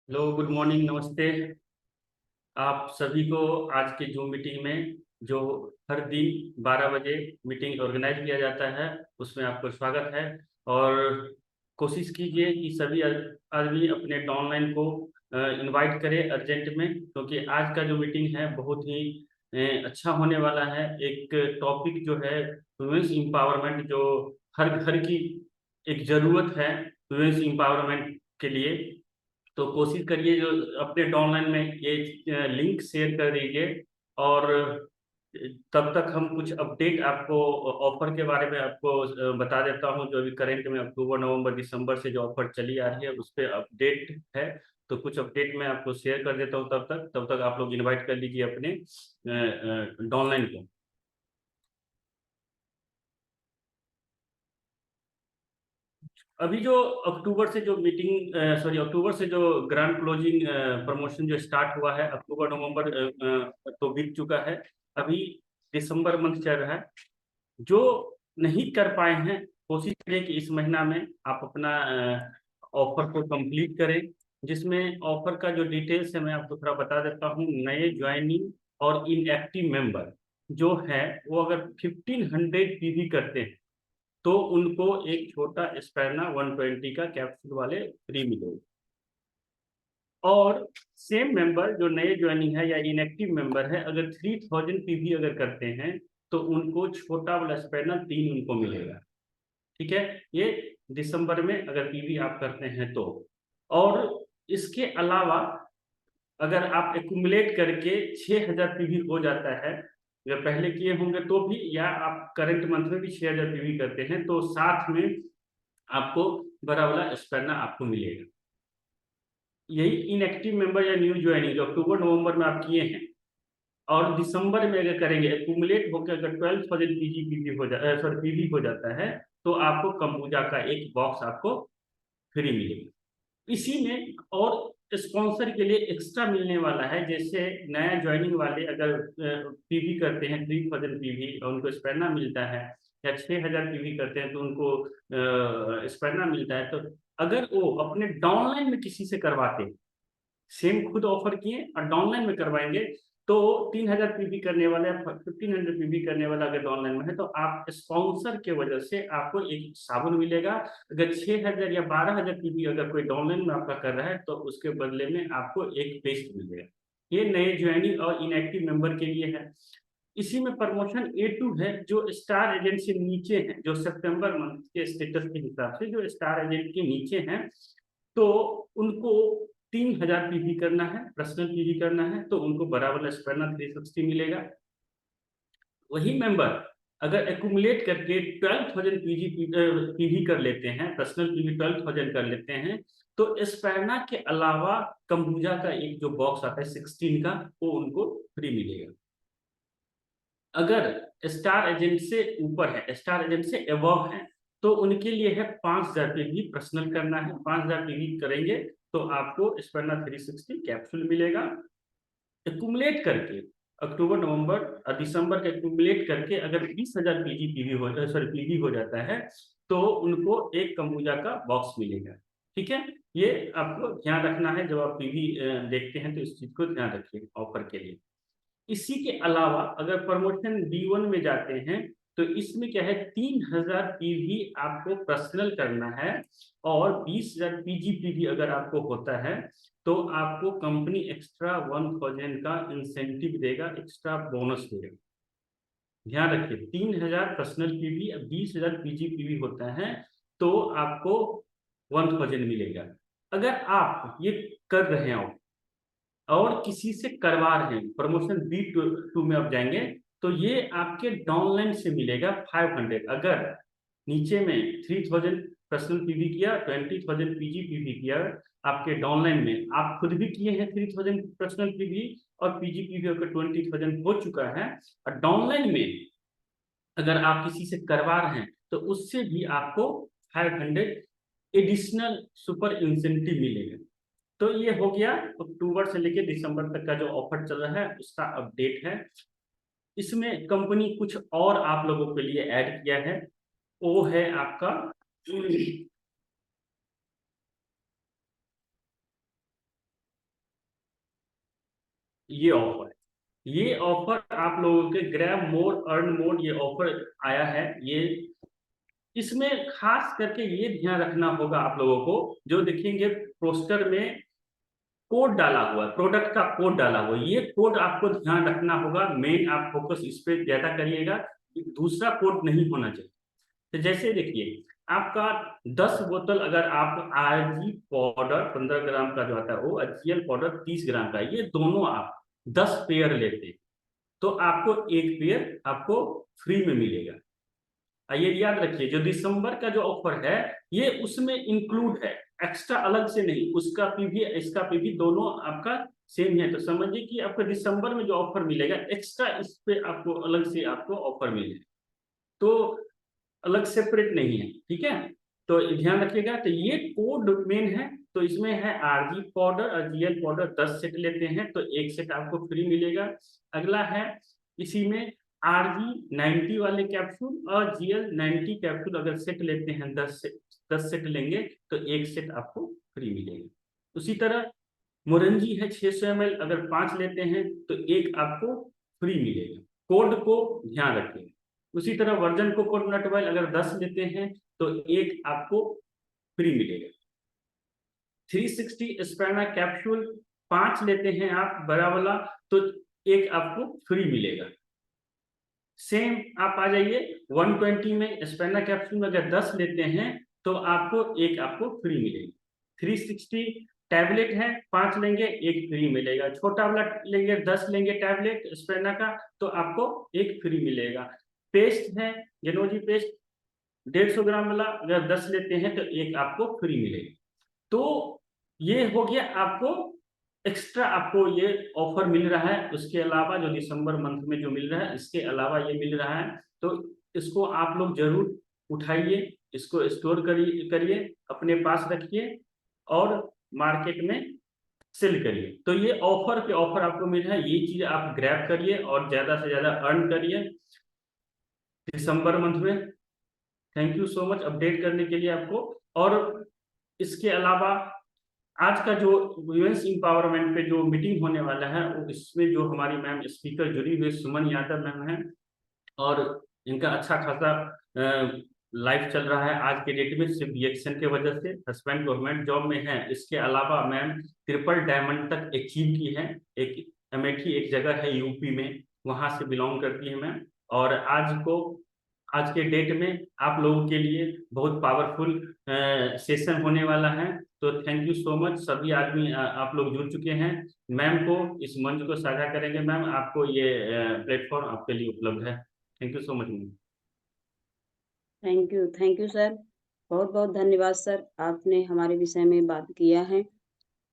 Hello, good morning, नमस्ते। आप सभी को आज के जूम मीटिंग में, जो हर दिन 12 बजे मीटिंग ऑर्गेनाइज किया जाता है, उसमें आपको स्वागत है। और कोशिश कीजिए कि सभी आदमी अपने डाउनलाइन को इनवाइट करें अर्जेंट में, क्योंकि आज का जो मीटिंग है बहुत ही अच्छा होने वाला है। एक टॉपिक जो है वुमेन्स एम्पावरमेंट, जो हर घर की एक जरूरत है वुमेन्स एम्पावरमेंट के लिए। तो कोशिश करिए जो अपने डाउनलाइन में ये लिंक शेयर कर दीजिए। और तब तक हम कुछ अपडेट आपको ऑफर के बारे में आपको बता देता हूँ। जो अभी करंट में अक्टूबर नवंबर दिसंबर से जो ऑफर चली आ रही है उस पर अपडेट है। तो कुछ अपडेट मैं आपको शेयर कर देता हूँ। तब तक आप लोग इनवाइट कर लीजिए अपने डाउनलाइन को। अभी जो अक्टूबर से जो मीटिंग अक्टूबर से जो ग्रांड क्लोजिंग प्रमोशन जो स्टार्ट हुआ है, अक्टूबर नवंबर तो बीत चुका है। अभी दिसंबर मंथ चल रहा है। जो नहीं कर पाए हैं, कोशिश करें कि इस महीना में आप अपना ऑफर को कंप्लीट करें। जिसमें ऑफर का जो डिटेल्स है मैं आपको थोड़ा बता देता हूँ। नए ज्वाइनिंग और इनएक्टिव मेंबर जो है, वो अगर 1500 पीवी करते हैं तो उनको एक छोटा स्पैरना 120 का कैप्सूल वाले फ्री मिलेगा। और सेम मेंबर जो नए ज्वाइनिंग है या इनएक्टिव मेंबर है, अगर 3000 पीवी अगर करते हैं तो उनको छोटा वाला स्पैरना 3 उनको मिलेगा। ठीक है, ये दिसंबर में अगर पीवी आप करते हैं तो। और इसके अलावा अगर आप एक्यूमुलेट करके 6000 पीवी हो जाता है, अगर पहले किए होंगे तो भी, या आप करंट मंथ में भी 6000 पीवी करते हैं, तो साथ में आपको बड़ा वाला स्पैरना आपको मिलेगा। यही इनएक्टिव मेंबर या न्यू ज्वाइनिंग जो अक्टूबर नवंबर में आप किए हैं और दिसंबर में अगर करेंगे, एक्यूमुलेट होकर अगर 12,000 पीजी पीवी हो जा सॉरी पीवी हो जाता है, तो आपको कंबूजा का एक बॉक्स आपको फ्री मिलेगा। इसी में और स्पॉन्सर के लिए एक्स्ट्रा मिलने वाला है। जैसे नया ज्वाइनिंग वाले अगर पीवी करते हैं 3000 पीवी, उनको स्पैरना मिलता है, या 6000 पीवी करते हैं तो उनको स्पैरना मिलता है। तो अगर वो अपने डाउनलाइन में किसी से करवाते हैं, सेम खुद ऑफर किए और डाउनलाइन में करवाएंगे, तो 3000 पीवी करने वाला या 1500 पीवी करने वाला अगर ऑनलाइन में है, तो आप स्पॉन्सर के वजह से आपको एक साबुन मिलेगा। अगर 6000 या 12000 पीवी अगर कोई डाउनलाइन में आपका कर रहा है, तो उसके बदले में आपको एक पेस्ट मिलेगा। ये नए ज्वाइनिंग और इनएक्टिव मेंबर के लिए है। इसी में प्रमोशन A2 है, जो स्टार एजेंट से नीचे है, जो सितंबर मंथ के स्टेटस के हिसाब से जो स्टार एजेंट के नीचे हैं, तो उनको 3000 पीवी करना है, पर्सनल पीवी करना है, तो उनको बराबर स्पैरना 360 मिलेगा। वही मेंबर अगर एक्यूमुलेट करके 12,000 पीवी कर लेते हैं, पर्सनल पीवी 12,000 कर लेते हैं, तो स्पैरना के अलावा कंबूजा का एक जो बॉक्स आता है 16 का, वो उनको फ्री मिलेगा। अगर स्टार एजेंट से ऊपर है, स्टार एजेंट से अबव है, तो उनके लिए है 5000 पीवी पर्सनल करना है। 5000 पीवी करेंगे तो आपको स्पैरना 360 कैप्सूल मिलेगा। एक्यूमुलेट करके अक्टूबर नवंबर और दिसंबर का एक्यूमुलेट करके अगर 20,000 पीवी हो जाता है, तो उनको एक कंबूजा का बॉक्स मिलेगा। ठीक है, ये आपको ध्यान रखना है। जब आप पीवी देखते हैं तो इस चीज को ध्यान रखिए ऑफर के लिए। इसी के अलावा अगर प्रमोशन B1 में जाते हैं, तो इसमें क्या है, 3000 पीवी आपको पर्सनल करना है। और 20,000 पीजीपीवी अगर आपको होता है, तो आपको कंपनी एक्स्ट्रा 1000 का इंसेंटिव देगा, एक्स्ट्रा बोनस देगा। ध्यान रखिए, 3000 पर्सनल पीवी, 20,000 पीजीपीवी होता है, तो आपको 1000 मिलेगा। अगर आप ये कर रहे हो और किसी से करवा रहे हैं, प्रमोशन B2 में आप जाएंगे, तो ये आपके डाउनलाइन से मिलेगा 500। अगर नीचे में 3000 पर्सनल पीवी किया, 20,000 पीजी पीवी किया, आपके डाउनलाइन में आप खुद भी किए हैं 3000 पर्सनल पीवी, और पीजी पीवी अगर 20,000 हो चुका है, और डाउनलाइन में अगर आप किसी से करवा रहे हैं, तो उससे भी आपको 500 एडिशनल सुपर इंसेंटिव मिलेगा। तो ये हो गया अक्टूबर से लेके दिसंबर तक का जो ऑफर चल रहा है उसका अपडेट है। इसमें कंपनी कुछ और आप लोगों के लिए ऐड किया है, वो है आपका ये ऑफर, ये ऑफर आप लोगों के ग्रैब मोर अर्न मोर ये ऑफर आया है। ये इसमें खास करके ये ध्यान रखना होगा आप लोगों को, जो देखेंगे पोस्टर में कोड डाला हुआ है, प्रोडक्ट का कोड डाला हुआ है, ये कोड आपको ध्यान रखना होगा। मेन आप फोकस इस पे ज्यादा करिएगा, दूसरा कोड नहीं होना चाहिए। तो जैसे देखिए, आपका 10 बोतल अगर आप आरजी पाउडर 15 ग्राम का जो आता है वो, एचसीएल पाउडर 30 ग्राम का, ये दोनों आप 10 पेयर लेते हैं तो आपको एक पेयर आपको फ्री में मिलेगा। ये याद रखिए, जो दिसंबर का जो ऑफर है ये उसमें इंक्लूड है, एक्स्ट्रा अलग से नहीं, उसका पीवी इसका पीवी दोनों आपका सेम है। तो समझिए कि आपको दिसंबर में जो ऑफर मिलेगा एक्स्ट्रा, इस पे आपको अलग से आपको ऑफर मिलेगा, तो अलग सेपरेट नहीं है, ठीक है। तो ध्यान रखिएगा। तो ये कोड मेन है, तो इसमें है आरजी पाउडर और जीएल पाउडर 10 सेट लेते हैं तो एक सेट आपको फ्री मिलेगा। अगला है इसी में आरजी 90 वाले कैप्सूल और जीएल 90 कैप्सूल अगर सेट लेते हैं, 10 सेट लेंगे तो एक सेट आपको फ्री मिलेगा। उसी तरह मोरंजी है 600 ml, अगर 5 लेते हैं तो एक आपको फ्री मिलेगा। कोड को ध्यान रखें। उसी तरह वर्जन कोकोनट ऑयल अगर 10 लेते हैं तो एक आपको फ्री मिलेगा। 360 स्पैना कैप्सूल 5 लेते हैं आप बड़ा वाला तो एक आपको फ्री मिलेगा। सेम आप आ जाइए 120 में स्पैना कैप्सूल में अगर 10 लेते हैं तो आपको एक आपको फ्री मिलेगी। 360 टैबलेट है, 5 लेंगे एक फ्री मिलेगा। छोटा वाला लेंगे 10 लेंगे टैबलेट स्पैना का तो आपको एक फ्री मिलेगा। पेस्ट है जेनोजी पेस्ट 150 ग्राम वाला अगर 10 लेते हैं तो एक आपको फ्री मिलेगा। तो ये हो गया आपको एक्स्ट्रा, आपको ये ऑफर मिल रहा है। उसके अलावा जो दिसंबर मंथ में जो मिल रहा है इसके अलावा ये मिल रहा है, तो इसको आप लोग जरूर उठाइए, इसको स्टोर करिए अपने पास रखिए और मार्केट में सेल करिए। तो ये ऑफर पे ऑफर आपको मिल रहा है, ये चीज आप ग्रैब करिए और ज्यादा से ज्यादा अर्न करिए दिसंबर मंथ में। Thank you so much update करने के लिए आपको। और इसके अलावा आज का जो वुमेन्स एम्पावरमेंट पे जो मीटिंग होने वाला है वो, इसमें जो हमारी मैम स्पीकर जुड़ी हुई सुमन यादव मैम है, और इनका अच्छा खासा लाइफ चल रहा है आज के डेट में सिर्फ रिएक्शन के वजह से। हस्बैंड गवर्नमेंट जॉब में है, इसके अलावा मैम ट्रिपल डायमंड तक अचीव की है। एक अमेठी एक जगह है यूपी में, वहां से बिलोंग करती है मैम। और आज के डेट में आप लोगों के लिए बहुत पावरफुल सेशन होने वाला है। तो थैंक यू सो मच सभी आदमी, आप लोग जुड़ चुके हैं। मैम को इस मंच को साझा करेंगे। मैम आपको ये प्लेटफॉर्म आपके लिए उपलब्ध है। Thank you so much ma'am. Thank you sir, बहुत बहुत धन्यवाद सर, आपने हमारे विषय में बात किया है।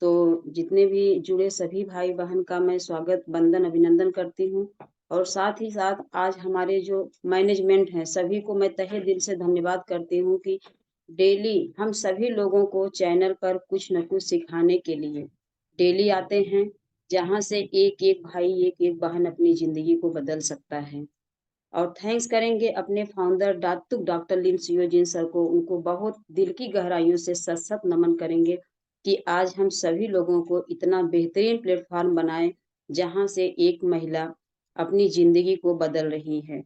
तो जितने भी जुड़े सभी भाई बहन का मैं स्वागत वंदन अभिनंदन करती हूँ। और साथ ही साथ आज हमारे जो मैनेजमेंट है सभी को मैं तहे दिल से धन्यवाद करती हूँ कि डेली हम सभी लोगों को चैनल पर कुछ न कुछ सिखाने के लिए डेली आते हैं, जहाँ से एक एक भाई एक एक बहन अपनी जिंदगी को बदल सकता है। और थैंक्स करेंगे अपने फाउंडर डॉक्टर लिन सियोजिन सर को, उनको बहुत दिल की गहराइयों से सत सत नमन करेंगे कि आज हम सभी लोगों को इतना बेहतरीन प्लेटफॉर्म बनाए जहां से एक महिला अपनी जिंदगी को बदल रही है।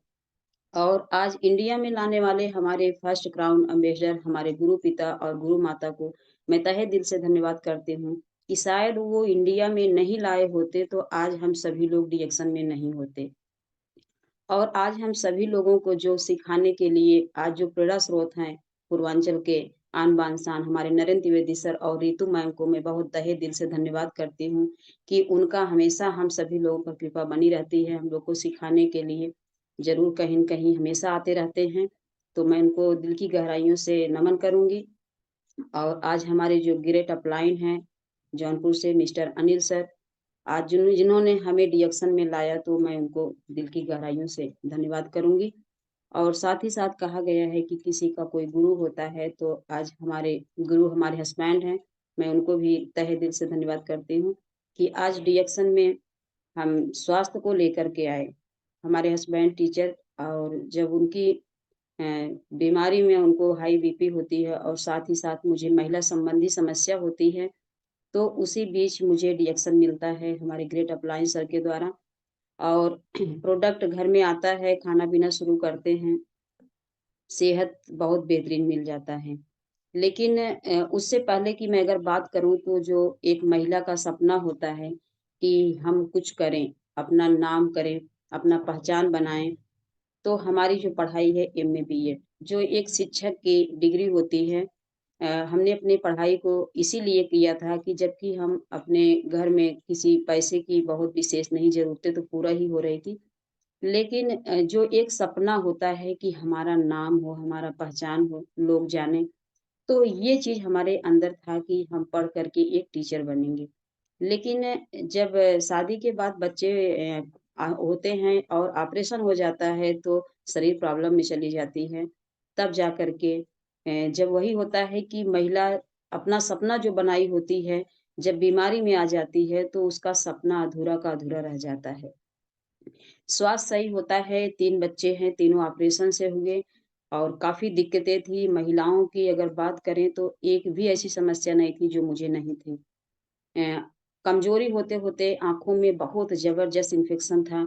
और आज इंडिया में लाने वाले हमारे फर्स्ट क्राउन अम्बेसडर हमारे गुरु पिता और गुरु माता को मैं तहे दिल से धन्यवाद करती हूँ कि शायद वो इंडिया में नहीं लाए होते तो आज हम सभी लोग डिएक्शन में नहीं होते। और आज हम सभी लोगों को जो सिखाने के लिए आज जो प्रेरणा स्रोत हैं पूर्वांचल के आन बान शान हमारे नरेंद्र द्विवेदी सर और रितु मैम को मैं बहुत तहे दिल से धन्यवाद करती हूँ कि उनका हमेशा हम सभी लोगों पर कृपा बनी रहती है हम लोग को सिखाने के लिए। जरूर कहीं न कहीं हमेशा आते रहते हैं, तो मैं उनको दिल की गहराइयों से नमन करूँगी। और आज हमारे जो ग्रेट अपलाइन हैं जौनपुर से मिस्टर अनिल सर, आज जिन्होंने हमें डिएक्शन में लाया, तो मैं उनको दिल की गहराइयों से धन्यवाद करूंगी। और साथ ही साथ कहा गया है कि किसी का कोई गुरु होता है, तो आज हमारे गुरु हमारे हस्बैंड हैं, मैं उनको भी तहे दिल से धन्यवाद करती हूँ कि आज डिएक्शन में हम स्वास्थ्य को लेकर के आए। हमारे हस्बैंड टीचर, और जब उनकी बीमारी में उनको हाई बीपी होती है और साथ ही साथ मुझे महिला संबंधी समस्या होती है, तो उसी बीच मुझे रिएक्शन मिलता है हमारे ग्रेट अप्लायंस सर के द्वारा और प्रोडक्ट घर में आता है, खाना-पीना शुरू करते हैं, सेहत बहुत बेहतरीन मिल जाता है। लेकिन उससे पहले की मैं अगर बात करूँ तो जो एक महिला का सपना होता है कि हम कुछ करें, अपना नाम करें, अपना पहचान बनाएँ, तो हमारी जो पढ़ाई है एमए बीएड जो एक शिक्षक की डिग्री होती है हमने अपनी पढ़ाई को इसीलिए किया था कि जबकि हम अपने घर में किसी पैसे की बहुत विशेष नहीं ज़रूरतें तो पूरा ही हो रही थी। लेकिन जो एक सपना होता है कि हमारा नाम हो, हमारा पहचान हो, लोग जानें, तो ये चीज़ हमारे अंदर था कि हम पढ़ कर के एक टीचर बनेंगे। लेकिन जब शादी के बाद बच्चे होते हैं और ऑपरेशन हो जाता है तो शरीर प्रॉब्लम में चली जाती है। तब जा कर के जब वही होता है कि महिला अपना सपना जो बनाई होती है, जब बीमारी में आ जाती है तो उसका सपना अधूरा का अधूरा रह जाता है। स्वास्थ्य सही होता है, 3 बच्चे हैं, तीनों ऑपरेशन से हुए और काफ़ी दिक्कतें थी। महिलाओं की अगर बात करें तो एक भी ऐसी समस्या नहीं थी जो मुझे नहीं थी। अ, कमज़ोरी होते-होते आँखों में बहुत ज़बरदस्त इन्फेक्शन था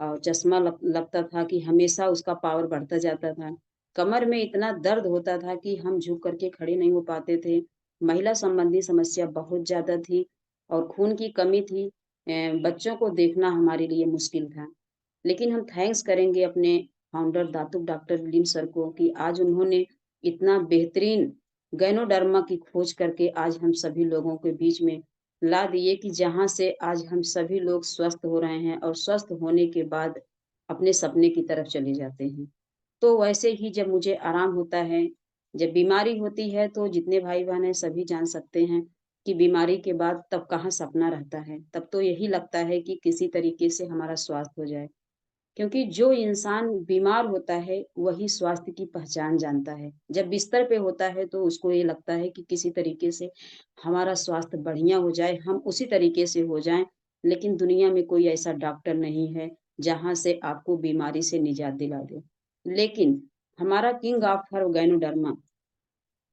और चश्मा लगता था कि हमेशा उसका पावर बढ़ता जाता था। कमर में इतना दर्द होता था कि हम झुक कर के खड़े नहीं हो पाते थे। महिला संबंधी समस्या बहुत ज़्यादा थी और खून की कमी थी। बच्चों को देखना हमारे लिए मुश्किल था। लेकिन हम थैंक्स करेंगे अपने फाउंडर दातुक डॉक्टर विलियम सर को कि आज उन्होंने इतना बेहतरीन गैनोडर्मा की खोज करके आज हम सभी लोगों के बीच में ला दिए कि जहाँ से आज हम सभी लोग स्वस्थ हो रहे हैं और स्वस्थ होने के बाद अपने सपने की तरफ चले जाते हैं। तो वैसे ही जब मुझे आराम होता है, जब बीमारी होती है तो जितने भाई-बहन हैं सभी जान सकते हैं कि बीमारी के बाद तब कहाँ सपना रहता है। तब तो यही लगता है कि किसी तरीके से हमारा स्वास्थ्य हो जाए। क्योंकि जो इंसान बीमार होता है, वही स्वास्थ्य की पहचान जानता है। जब बिस्तर पे होता है तो उसको ये लगता है कि किसी तरीके से हमारा स्वास्थ्य बढ़िया हो जाए, हम उसी तरीके से हो जाएँ। लेकिन दुनिया में कोई ऐसा डॉक्टर नहीं है, जहाँ से आपको बीमारी से निजात दिला दे। लेकिन हमारा किंग ऑफ गैनोडर्मा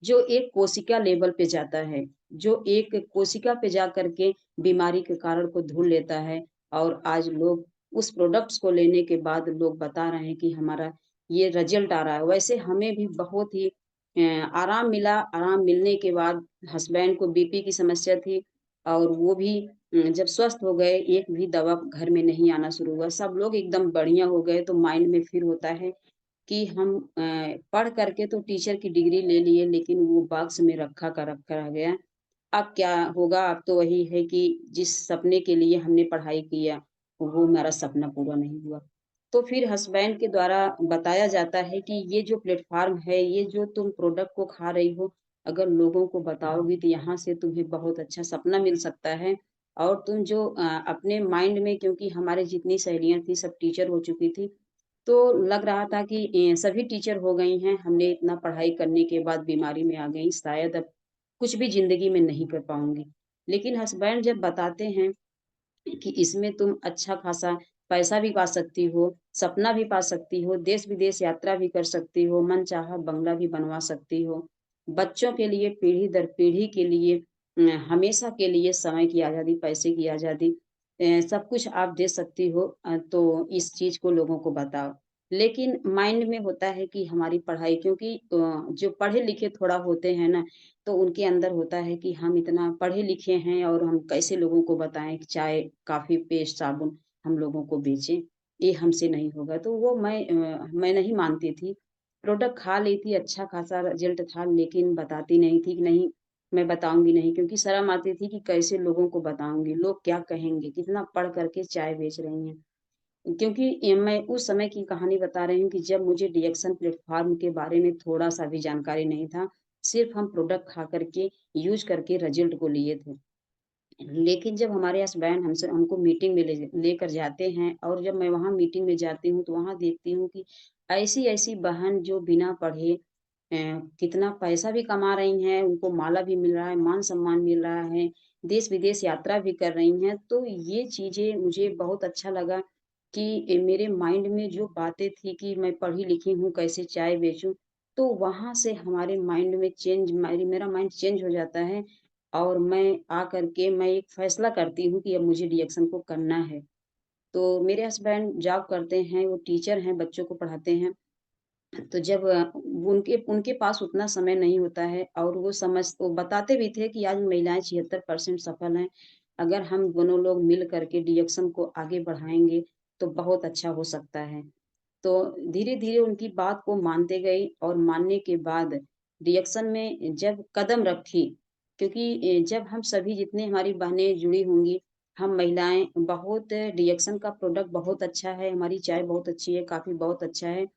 जो एक कोशिका लेवल पे जाता है, जो एक कोशिका पे जा कर के बीमारी के कारण को ढूँढ लेता है और आज लोग उस प्रोडक्ट्स को लेने के बाद लोग बता रहे हैं कि हमारा ये रिज़ल्ट आ रहा है। वैसे हमें भी बहुत ही आराम मिला, आराम मिलने के बाद हस्बैंड को बीपी की समस्या थी और वो भी जब स्वस्थ हो गए, एक भी दवा घर में नहीं आना शुरू हुआ। सब लोग एकदम बढ़िया हो गए, तो माइंड में फिर होता है कि हम पढ़ कर के तो टीचर की डिग्री ले लिए लेकिन वो बॉक्स में रखा का रखा रह गया। अब क्या होगा? अब तो वही है कि जिस सपने के लिए हमने पढ़ाई किया, वो हमारा सपना पूरा नहीं हुआ। तो फिर हस्बैंड के द्वारा बताया जाता है कि ये जो प्लेटफ़ॉर्म है, ये जो तुम प्रोडक्ट को खा रही हो, अगर लोगों को बताओगी तो यहाँ से तुम्हें बहुत अच्छा सपना मिल सकता है। और तुम जो अपने माइंड में क्योंकि हमारी जितनी सहेलियाँ थी सब टीचर हो चुकी थी, तो लग रहा था कि सभी टीचर हो गई हैं, हमने इतना पढ़ाई करने के बाद बीमारी में आ गई, शायद अब कुछ भी ज़िंदगी में नहीं कर पाऊँगी। लेकिन हस्बैंड जब बताते हैं कि इसमें तुम अच्छा खासा पैसा भी पा सकती हो, सपना भी पा सकती हो, देश-विदेश यात्रा भी कर सकती हो, मनचाहा बंगला भी बनवा सकती हो। बच्चों के लिए पीढ़ी दर पीढ़ी के लिए हमेशा के लिए समय की आज़ादी, पैसे की आज़ादी सब कुछ आप दे सकती हो तो इस चीज़ को लोगों को बताओ। लेकिन माइंड में होता है कि हमारी पढ़ाई क्योंकि जो पढ़े-लिखे थोड़ा होते हैं ना, तो उनके अंदर होता है कि हम इतना पढ़े-लिखे हैं और हम कैसे लोगों को बताएँ कि चाय, कॉफ़ी, पेस्ट, साबुन हम लोगों को बेचें, ये हमसे नहीं होगा। तो वो मैं नहीं मानती थी। प्रोडक्ट खा ली थी, अच्छा खासा रिज़ल्ट था लेकिन बताती नहीं थी कि नहीं, मैं बताऊँगी नहीं क्योंकि शर्म आती थी कि कैसे लोगों को बताऊँगी, लोग क्या कहेंगे? कितना पढ़ कर के चाय बेच रही हैं। क्योंकि मैं उस समय की कहानी बता रही हूँ कि जब मुझे डिएक्शन प्लेटफ़ॉर्म के बारे में थोड़ा-सा भी जानकारी नहीं था। सिर्फ़ हम प्रोडक्ट खा कर के, यूज़ करके रिज़ल्ट को लिए थे। लेकिन जब हमारे हस्बैंड हमसे हमको मीटिंग में लेकर जाते हैं और जब मैं वहाँ मीटिंग में जाती हूँ, तो वहाँ देखती हूँ कि ऐसी-ऐसी बहन जो बिना पढ़े कितना पैसा भी कमा रही हैं, उनको माला भी मिल रहा है, मान-सम्मान मिल रहा है, देश-विदेश यात्रा भी कर रही हैं। तो ये चीज़ें मुझे बहुत अच्छा लगा कि मेरे माइंड में जो बातें थी कि मैं पढ़ी-लिखी हूँ, कैसे चाय बेचूँ, तो वहाँ से हमारे माइंड में मेरा माइंड चेंज हो जाता है और मैं आकर के मैं एक फैसला करती हूँ कि अब मुझे डिएक्शन को करना है। तो मेरे हस्बैंड जॉब करते हैं, वो टीचर हैं, बच्चों को पढ़ाते हैं। तो जब उनके उनके पास उतना समय नहीं होता है और वो बताते भी थे कि आज महिलाएँ 76% सफल हैं। अगर हम दोनों लोग मिल कर के डिएक्शन को आगे बढ़ाएँगे, तो बहुत अच्छा हो सकता है। तो धीरे-धीरे उनकी बात को मानते गई और मानने के बाद रिएक्शन में जब कदम रखी, क्योंकि जब हम सभी जितनी हमारी बहनें जुड़ी होंगी, हम महिलाएँ बहुत रिएक्शन का प्रोडक्ट बहुत अच्छा है, हमारी चाय बहुत अच्छी है, कॉफ़ी बहुत अच्छा है।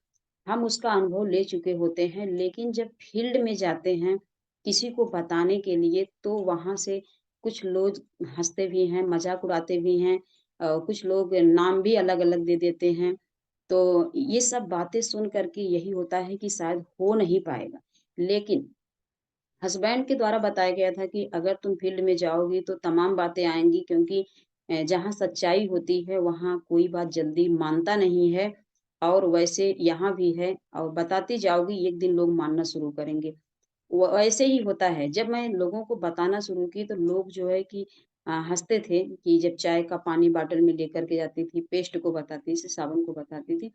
हम उसका अनुभव ले चुके होते हैं, लेकिन जब फील्ड में जाते हैं, किसी को बताने के लिए, तो वहाँ से कुछ लोग हँसते भी हैं, मज़ाक उड़ाते भी हैं। कुछ लोग नाम भी अलग-अलग दे देते हैं। तो ये सब बातें सुन कर के यही होता है कि शायद हो नहीं पाएगा। लेकिन हस्बैंड के द्वारा बताया गया था कि अगर तुम फील्ड में जाओगी तो तमाम बातें आएँगी, क्योंकि जहाँ सच्चाई होती है वहाँ कोई बात जल्दी मानता नहीं है और वैसे यहाँ भी है और बताती जाओगी एक दिन लोग मानना शुरू करेंगे। वैसे ही होता है, जब मैं लोगों को बताना शुरू की तो लोग जो है कि हँसते थे कि जब चाय का पानी बॉटल में लेकर के जाती थी, पेस्ट को बताती थी, साबुन को बताती थी,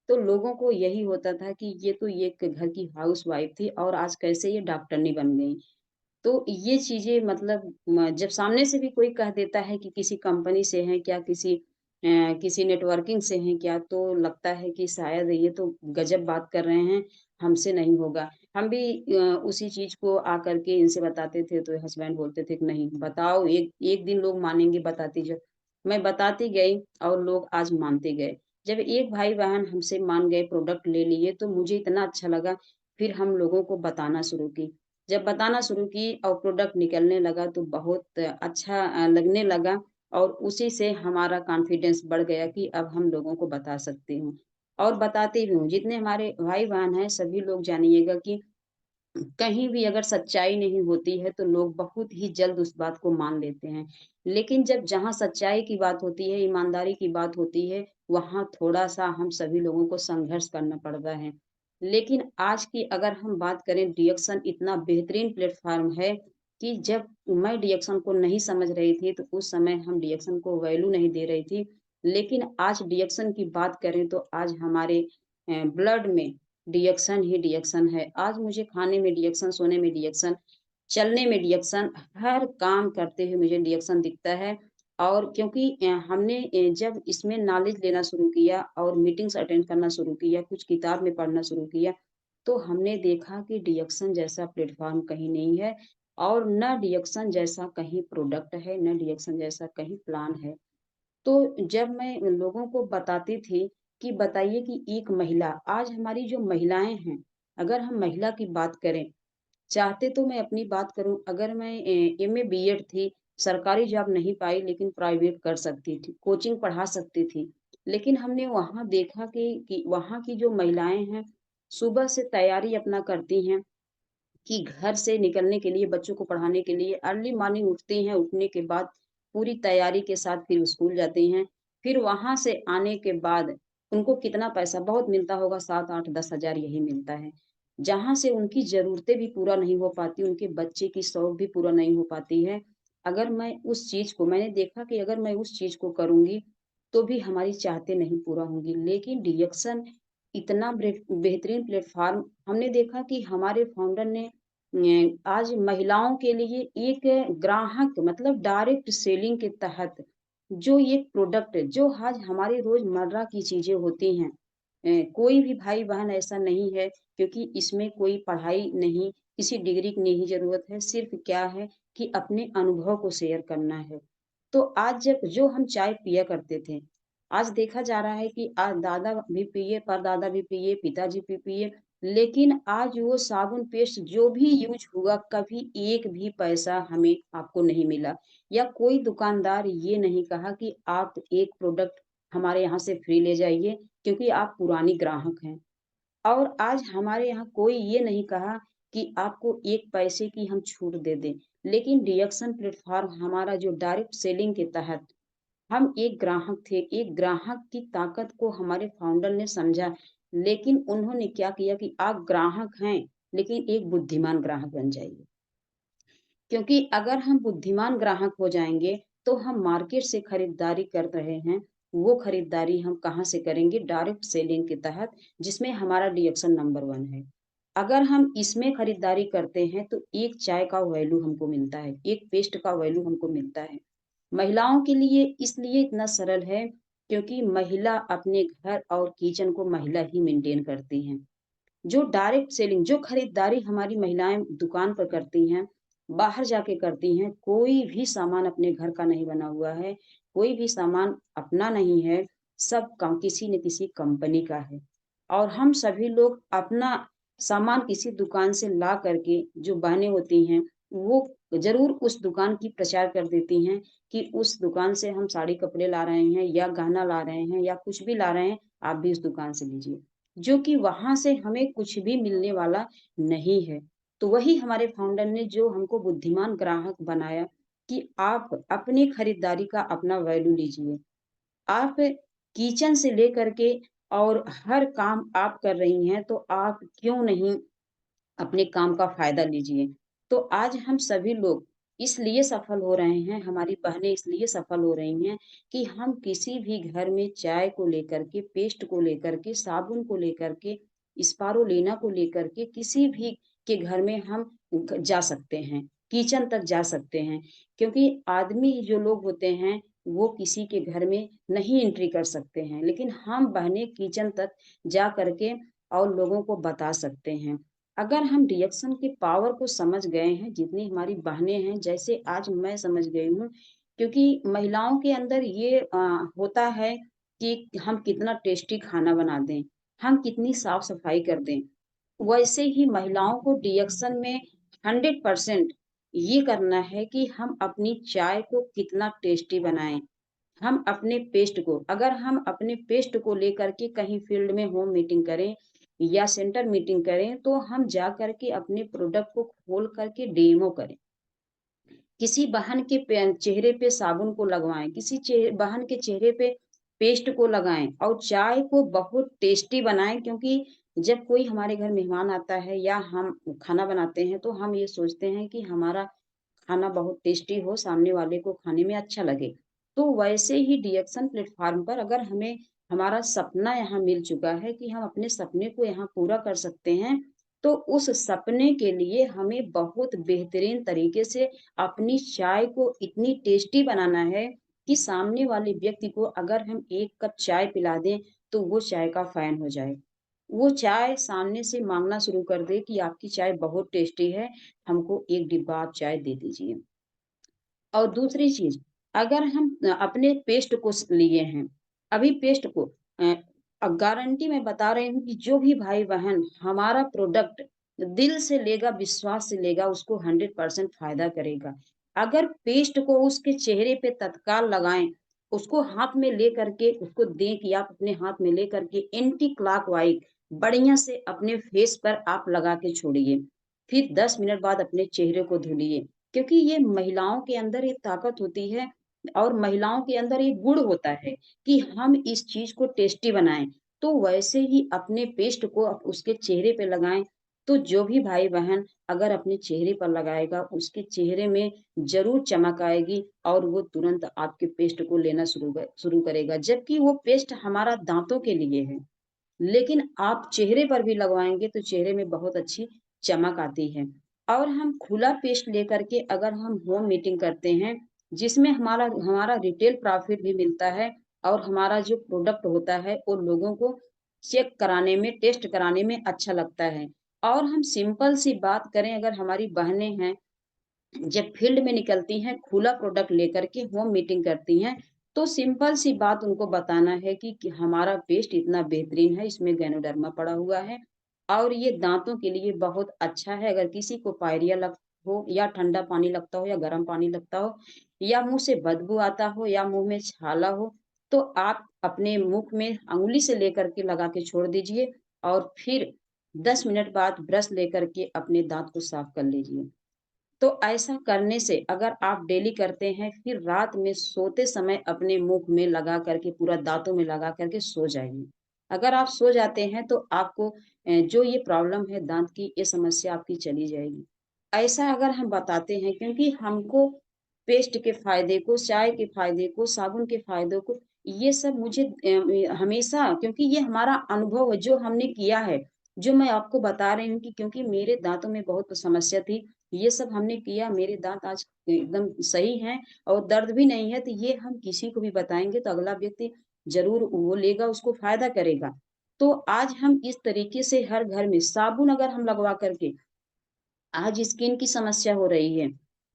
तो लोगों को यही होता था कि ये तो ये एक घर की हाउसवाइफ़ थी और आज कैसे ये डॉक्टरनी बन गई। तो ये चीज़ें मतलब जब सामने से भी कोई कह देता है कि किसी कंपनी से हैं क्या, किसी नेटवर्किंग से हैं क्या, तो लगता है कि शायद ये तो गज़ब बात कर रहे हैं, हमसे नहीं होगा। हम भी उसी चीज़ को आकर के इनसे बताते थे, तो हस्बैंड बोलते थे कि नहीं बताओ, एक एक दिन लोग मानेंगे, बताती जाओ। मैं बताती गई और लोग आज मानते गए। जब एक भाई-बहन हमसे मान गए, प्रोडक्ट ले लिए, तो मुझे इतना अच्छा लगा, फिर हम लोगों को बताना शुरू की। जब बताना शुरू की और प्रोडक्ट निकलने लगा तो बहुत अच्छा लगने लगा और उसी से हमारा कॉन्फिडेंस बढ़ गया कि अब हम लोगों को बता सकती हूँ और बताती भी हूँ। जितने हमारे भाई-बहन हैं सभी लोग जानिएगा कि कहीं भी अगर सच्चाई नहीं होती है तो लोग बहुत ही जल्द उस बात को मान लेते हैं। लेकिन जब जहाँ सच्चाई की बात होती है, ईमानदारी की बात होती है, वहाँ थोड़ा-सा हम सभी लोगों को संघर्ष करना पड़ता है। लेकिन आज की अगर हम बात करें, डिएक्शन इतना बेहतरीन प्लेटफ़ॉर्म है कि जब मैं डिएक्शन को नहीं समझ रही थी तो उस समय हम डिएक्शन को वैल्यू नहीं दे रही थी। लेकिन आज डिएक्शन की बात करें तो आज हमारे ब्लड में रिएक्शन ही रिएक्शन है। आज मुझे खाने में रिएक्शन, सोने में रिएक्शन, चलने में रिएक्शन, हर काम करते हुए मुझे रिएक्शन दिखता है। और क्योंकि हमने जब इसमें नॉलेज लेना शुरू किया और मीटिंग्स अटेंड करना शुरू किया, कुछ किताब में पढ़ना शुरू किया, तो हमने देखा कि रिएक्शन जैसा प्लेटफ़ॉर्म कहीं नहीं है और ना रिएक्शन जैसा कहीं प्रोडक्ट है, ना रिएक्शन जैसा कहीं प्लान है। तो जब मैं लोगों को बताती थी कि बताइए कि एक महिला आज हमारी जो महिलाएँ हैं, अगर हम महिला की बात करें, चाहते तो मैं अपनी बात करूँ, अगर मैं एमए बीएड थी, सरकारी जॉब नहीं पाई लेकिन प्राइवेट कर सकती थी, कोचिंग पढ़ा सकती थी। लेकिन हमने वहाँ देखा कि वहाँ की जो महिलाएँ हैं, सुबह से तैयारी अपना करती हैं कि घर से निकलने के लिए, बच्चों को पढ़ाने के लिए अर्ली मॉर्निंग उठती हैं, उठने के बाद पूरी तैयारी के साथ फिर स्कूल जाती हैं। फिर वहाँ से आने के बाद उनको कितना पैसा बहुत मिलता होगा, 7, 8, 10 हज़ार यही मिलता है। जहाँ से उनकी ज़रूरतें भी पूरा नहीं हो पाती, उनके बच्चे की शौक भी पूरा नहीं हो पाती है। अगर मैं उस चीज़ को मैंने देखा कि अगर मैं उस चीज़ को करूँगी, तो भी हमारी चाहतें नहीं पूरा होंगी। लेकिन डिएक्शन इतना बेहतरीन प्लेटफ़ॉर्म हमने देखा कि हमारे फाउंडर ने आज महिलाओं के लिए एक ग्राहक मतलब डायरेक्ट सेलिंग के तहत जो ये प्रोडक्ट जो आज हमारे रोज़मर्रा की चीज़ें होती हैं, कोई भी भाई-बहन ऐसा नहीं है, क्योंकि इसमें कोई पढ़ाई नहीं, किसी डिग्री की नहीं ज़रूरत है, सिर्फ़ क्या है कि अपने अनुभव को शेयर करना है। तो आज जब जो हम चाय पिया करते थे, आज देखा जा रहा है कि आज दादा भी पिए, परदादा भी पिए, पिताजी भी पिए, लेकिन आज वो साबुन पेस्ट जो भी यूज़ हुआ, कभी एक भी पैसा हमें आपको नहीं मिला या कोई दुकानदार ये नहीं कहा कि आप एक प्रोडक्ट हमारे यहाँ से फ्री ले जाइए, क्योंकि आप पुरानी ग्राहक हैं। और आज हमारे यहाँ कोई ये नहीं कहा कि आपको एक पैसे की हम छूट दे दें। लेकिन रिएक्शन प्लेटफ़ॉर्म हमारा जो डायरेक्ट सेलिंग के तहत हम एक ग्राहक थे, एक ग्राहक की ताकत को हमारे फाउंडर ने समझा, लेकिन उन्होंने क्या किया कि आप ग्राहक हैं, लेकिन एक बुद्धिमान ग्राहक बन जाइए। क्योंकि अगर हम बुद्धिमान ग्राहक हो जाएँगे, तो हम मार्केट से खरीदारी कर रहे हैं, वो खरीदारी हम कहाँ से करेंगे? डायरेक्ट सेलिंग के तहत, जिसमें हमारा डिडक्शन नंबर 1 है। अगर हम इसमें खरीदारी करते हैं, तो एक चाय का वैल्यू हमको मिलता है, एक पेस्ट का वैल्यू हमको मिलता है। महिलाओं के लिए इसलिए इतना सरल है, क्योंकि महिला अपने घर और किचन को महिला ही मेंटेन करती हैं। जो डायरेक्ट सेलिंग जो खरीदारी हमारी महिलाएँ दुकान पर करती हैं, बाहर जाके करती हैं, कोई भी सामान अपने घर का नहीं बना हुआ है, कोई भी सामान अपना नहीं है, सब किसी न किसी कंपनी का है। और हम सभी लोग अपना सामान किसी दुकान से ला करके जो बहनें होती हैं, वो ज़रूर उस दुकान की प्रचार कर देती हैं कि उस दुकान से हम साड़ी कपड़े ला रहे हैं या गहना ला रहे हैं या कुछ भी ला रहे हैं, आप भी उस दुकान से लीजिए। जो कि वहाँ से हमें कुछ भी मिलने वाला नहीं है। तो वही हमारे फाउंडर ने जो हमको बुद्धिमान ग्राहक बनाया कि आप अपनी खरीदारी का अपना वैल्यू लीजिए। आप किचन से लेकर के और हर काम आप कर रही हैं, तो आप क्यों नहीं अपने काम का फ़ायदा लीजिए। तो आज हम सभी लोग इसलिए सफल हो रहे हैं, हमारी बहनें इसलिए सफल हो रही हैं कि हम किसी भी घर में चाय को लेकर के, पेस्ट को लेकर के, साबुन को लेकर के, स्पारुलीना को लेकर के किसी भी के घर में हम जा सकते हैं, किचन तक जा सकते हैं। क्योंकि आदमी जो लोग होते हैं, वो किसी के घर में नहीं एंट्री कर सकते हैं, लेकिन हम बहनें किचन तक जा कर के और लोगों को बता सकते हैं। अगर हम रिएक्शन की पावर को समझ गए हैं, जितनी हमारी बहनें हैं, जैसे आज मैं समझ गई हूँ, क्योंकि महिलाओं के अंदर ये होता है कि हम कितना टेस्टी खाना बना दें, हम कितनी साफ-सफाई कर दें। वैसे ही महिलाओं को रिएक्शन में 100% ये करना है कि हम अपनी चाय को कितना टेस्टी बनाएँ। हम अपने पेस्ट को अगर हम अपने पेस्ट को लेकर के कहीं फील्ड में होम मीटिंग करें या सेंटर मीटिंग करें, तो हम जा कर के अपने प्रोडक्ट को खोल कर के डेमो करें। किसी बहन के चेहरे पे साबुन को लगवाएँ, किसी बहन के चेहरे पे पेस्ट को लगाएँ और चाय को बहुत टेस्टी बनाएँ, क्योंकि जब कोई हमारे घर मेहमान आता है या हम खाना बनाते हैं, तो हम ये सोचते हैं कि हमारा खाना बहुत टेस्टी हो, सामने वाले को खाने में अच्छा लगे। तो वैसे ही रिएक्शन प्लेटफ़ॉर्म पर अगर हमें हमारा सपना यहाँ मिल चुका है कि हम अपने सपने को यहाँ पूरा कर सकते हैं, तो उस सपने के लिए हमें बहुत बेहतरीन तरीके से अपनी चाय को इतनी टेस्टी बनाना है कि सामने वाले व्यक्ति को अगर हम 1 कप चाय पिला दें, तो वो चाय का फ़ैन हो जाए। वो चाय सामने से माँगना शुरू कर दे कि आपकी चाय बहुत टेस्टी है, हमको 1 डिब्बा आप चाय दे दीजिए। और दूसरी चीज़, अगर हम अपने पेस्ट को लिए हैं, अभी पेस्ट को गारंटी मैं बता रही हूँ कि जो भी भाई-बहन हमारा प्रोडक्ट दिल से लेगा, विश्वास से लेगा, उसको 100% फ़ायदा करेगा। अगर पेस्ट को उसके चेहरे पे तत्काल लगाएँ, उसको हाथ में लेकर के उसको दें कि आप अपने हाथ में लेकर के एंटी क्लॉकवाइज़ बढ़िया से अपने फेस पर आप लगा के छोड़िए। फिर 10 मिनट बाद अपने चेहरे को धुलिए। क्योंकि ये महिलाओं के अंदर एक ताकत होती है और महिलाओं के अंदर एक गुण होता है कि हम इस चीज़ को टेस्टी बनाएँ। तो वैसे ही अपने पेस्ट को उसके चेहरे पे लगाएँ, तो जो भी भाई-बहन अगर अपने चेहरे पर लगाएगा, उसके चेहरे में ज़रूर चमक आएगी और वो तुरंत आपके पेस्ट को लेना शुरू करेगा। जबकि वो पेस्ट हमारा दाँतों के लिए है। लेकिन आप चेहरे पर भी लगवाएँगे तो चेहरे में बहुत अच्छी चमक आती है। और हम खुला पेस्ट लेकर के अगर हम होम मीटिंग करते हैं, जिसमें हमारा हमारा रिटेल प्रॉफिट भी मिलता है और हमारा जो प्रोडक्ट होता है वो लोगों को चेक कराने में, टेस्ट कराने में अच्छा लगता है। और हम सिंपल सी बात करें, अगर हमारी बहनें हैं जब फील्ड में निकलती हैं, खुला प्रोडक्ट लेकर के होम मीटिंग करती हैं, तो सिंपल सी बात उनको बताना है कि हमारा पेस्ट इतना बेहतरीन है, इसमें गैनोडर्मा पड़ा हुआ है और ये दाँतों के लिए बहुत अच्छा है। अगर किसी को पायरिया हो या ठंडा पानी लगता हो या गर्म पानी लगता हो या मुँह से बदबू आता हो या मुँह में छाला हो, तो आप अपने मुख में अंगुली से लेकर के लगा के छोड़ दीजिए और फिर 10 मिनट बाद ब्रश लेकर के अपने दाँत को साफ कर लीजिए। तो ऐसा करने से अगर आप डेली करते हैं, फिर रात में सोते समय अपने मुँह में लगा करके पूरा दाँतों में लगा करके सो जाइए। अगर आप सो जाते हैं तो आपको जो ये प्रॉब्लम है दाँत की, ये समस्या आपकी चली जाएगी। ऐसा अगर हम बताते हैं क्योंकि हमको पेस्ट के फ़ायदे को, चाय के फ़ायदे को, साबुन के फ़ायदों को ये सब मुझे हमेशा क्योंकि ये हमारा अनुभव है जो हमने किया है, जो मैं आपको बता रही हूँ कि क्योंकि मेरे दाँतों में बहुत समस्या थी, ये सब हमने किया, मेरे दाँत आज एकदम सही हैं और दर्द भी नहीं है, तो ये हम किसी को भी बताएँगे तो अगला व्यक्ति ज़रूर वो लेगा, उसको फ़ायदा करेगा। तो आज हम इस तरीके से हर घर में साबुन अगर हम लगवा कर के आज स्किन की समस्या हो रही है।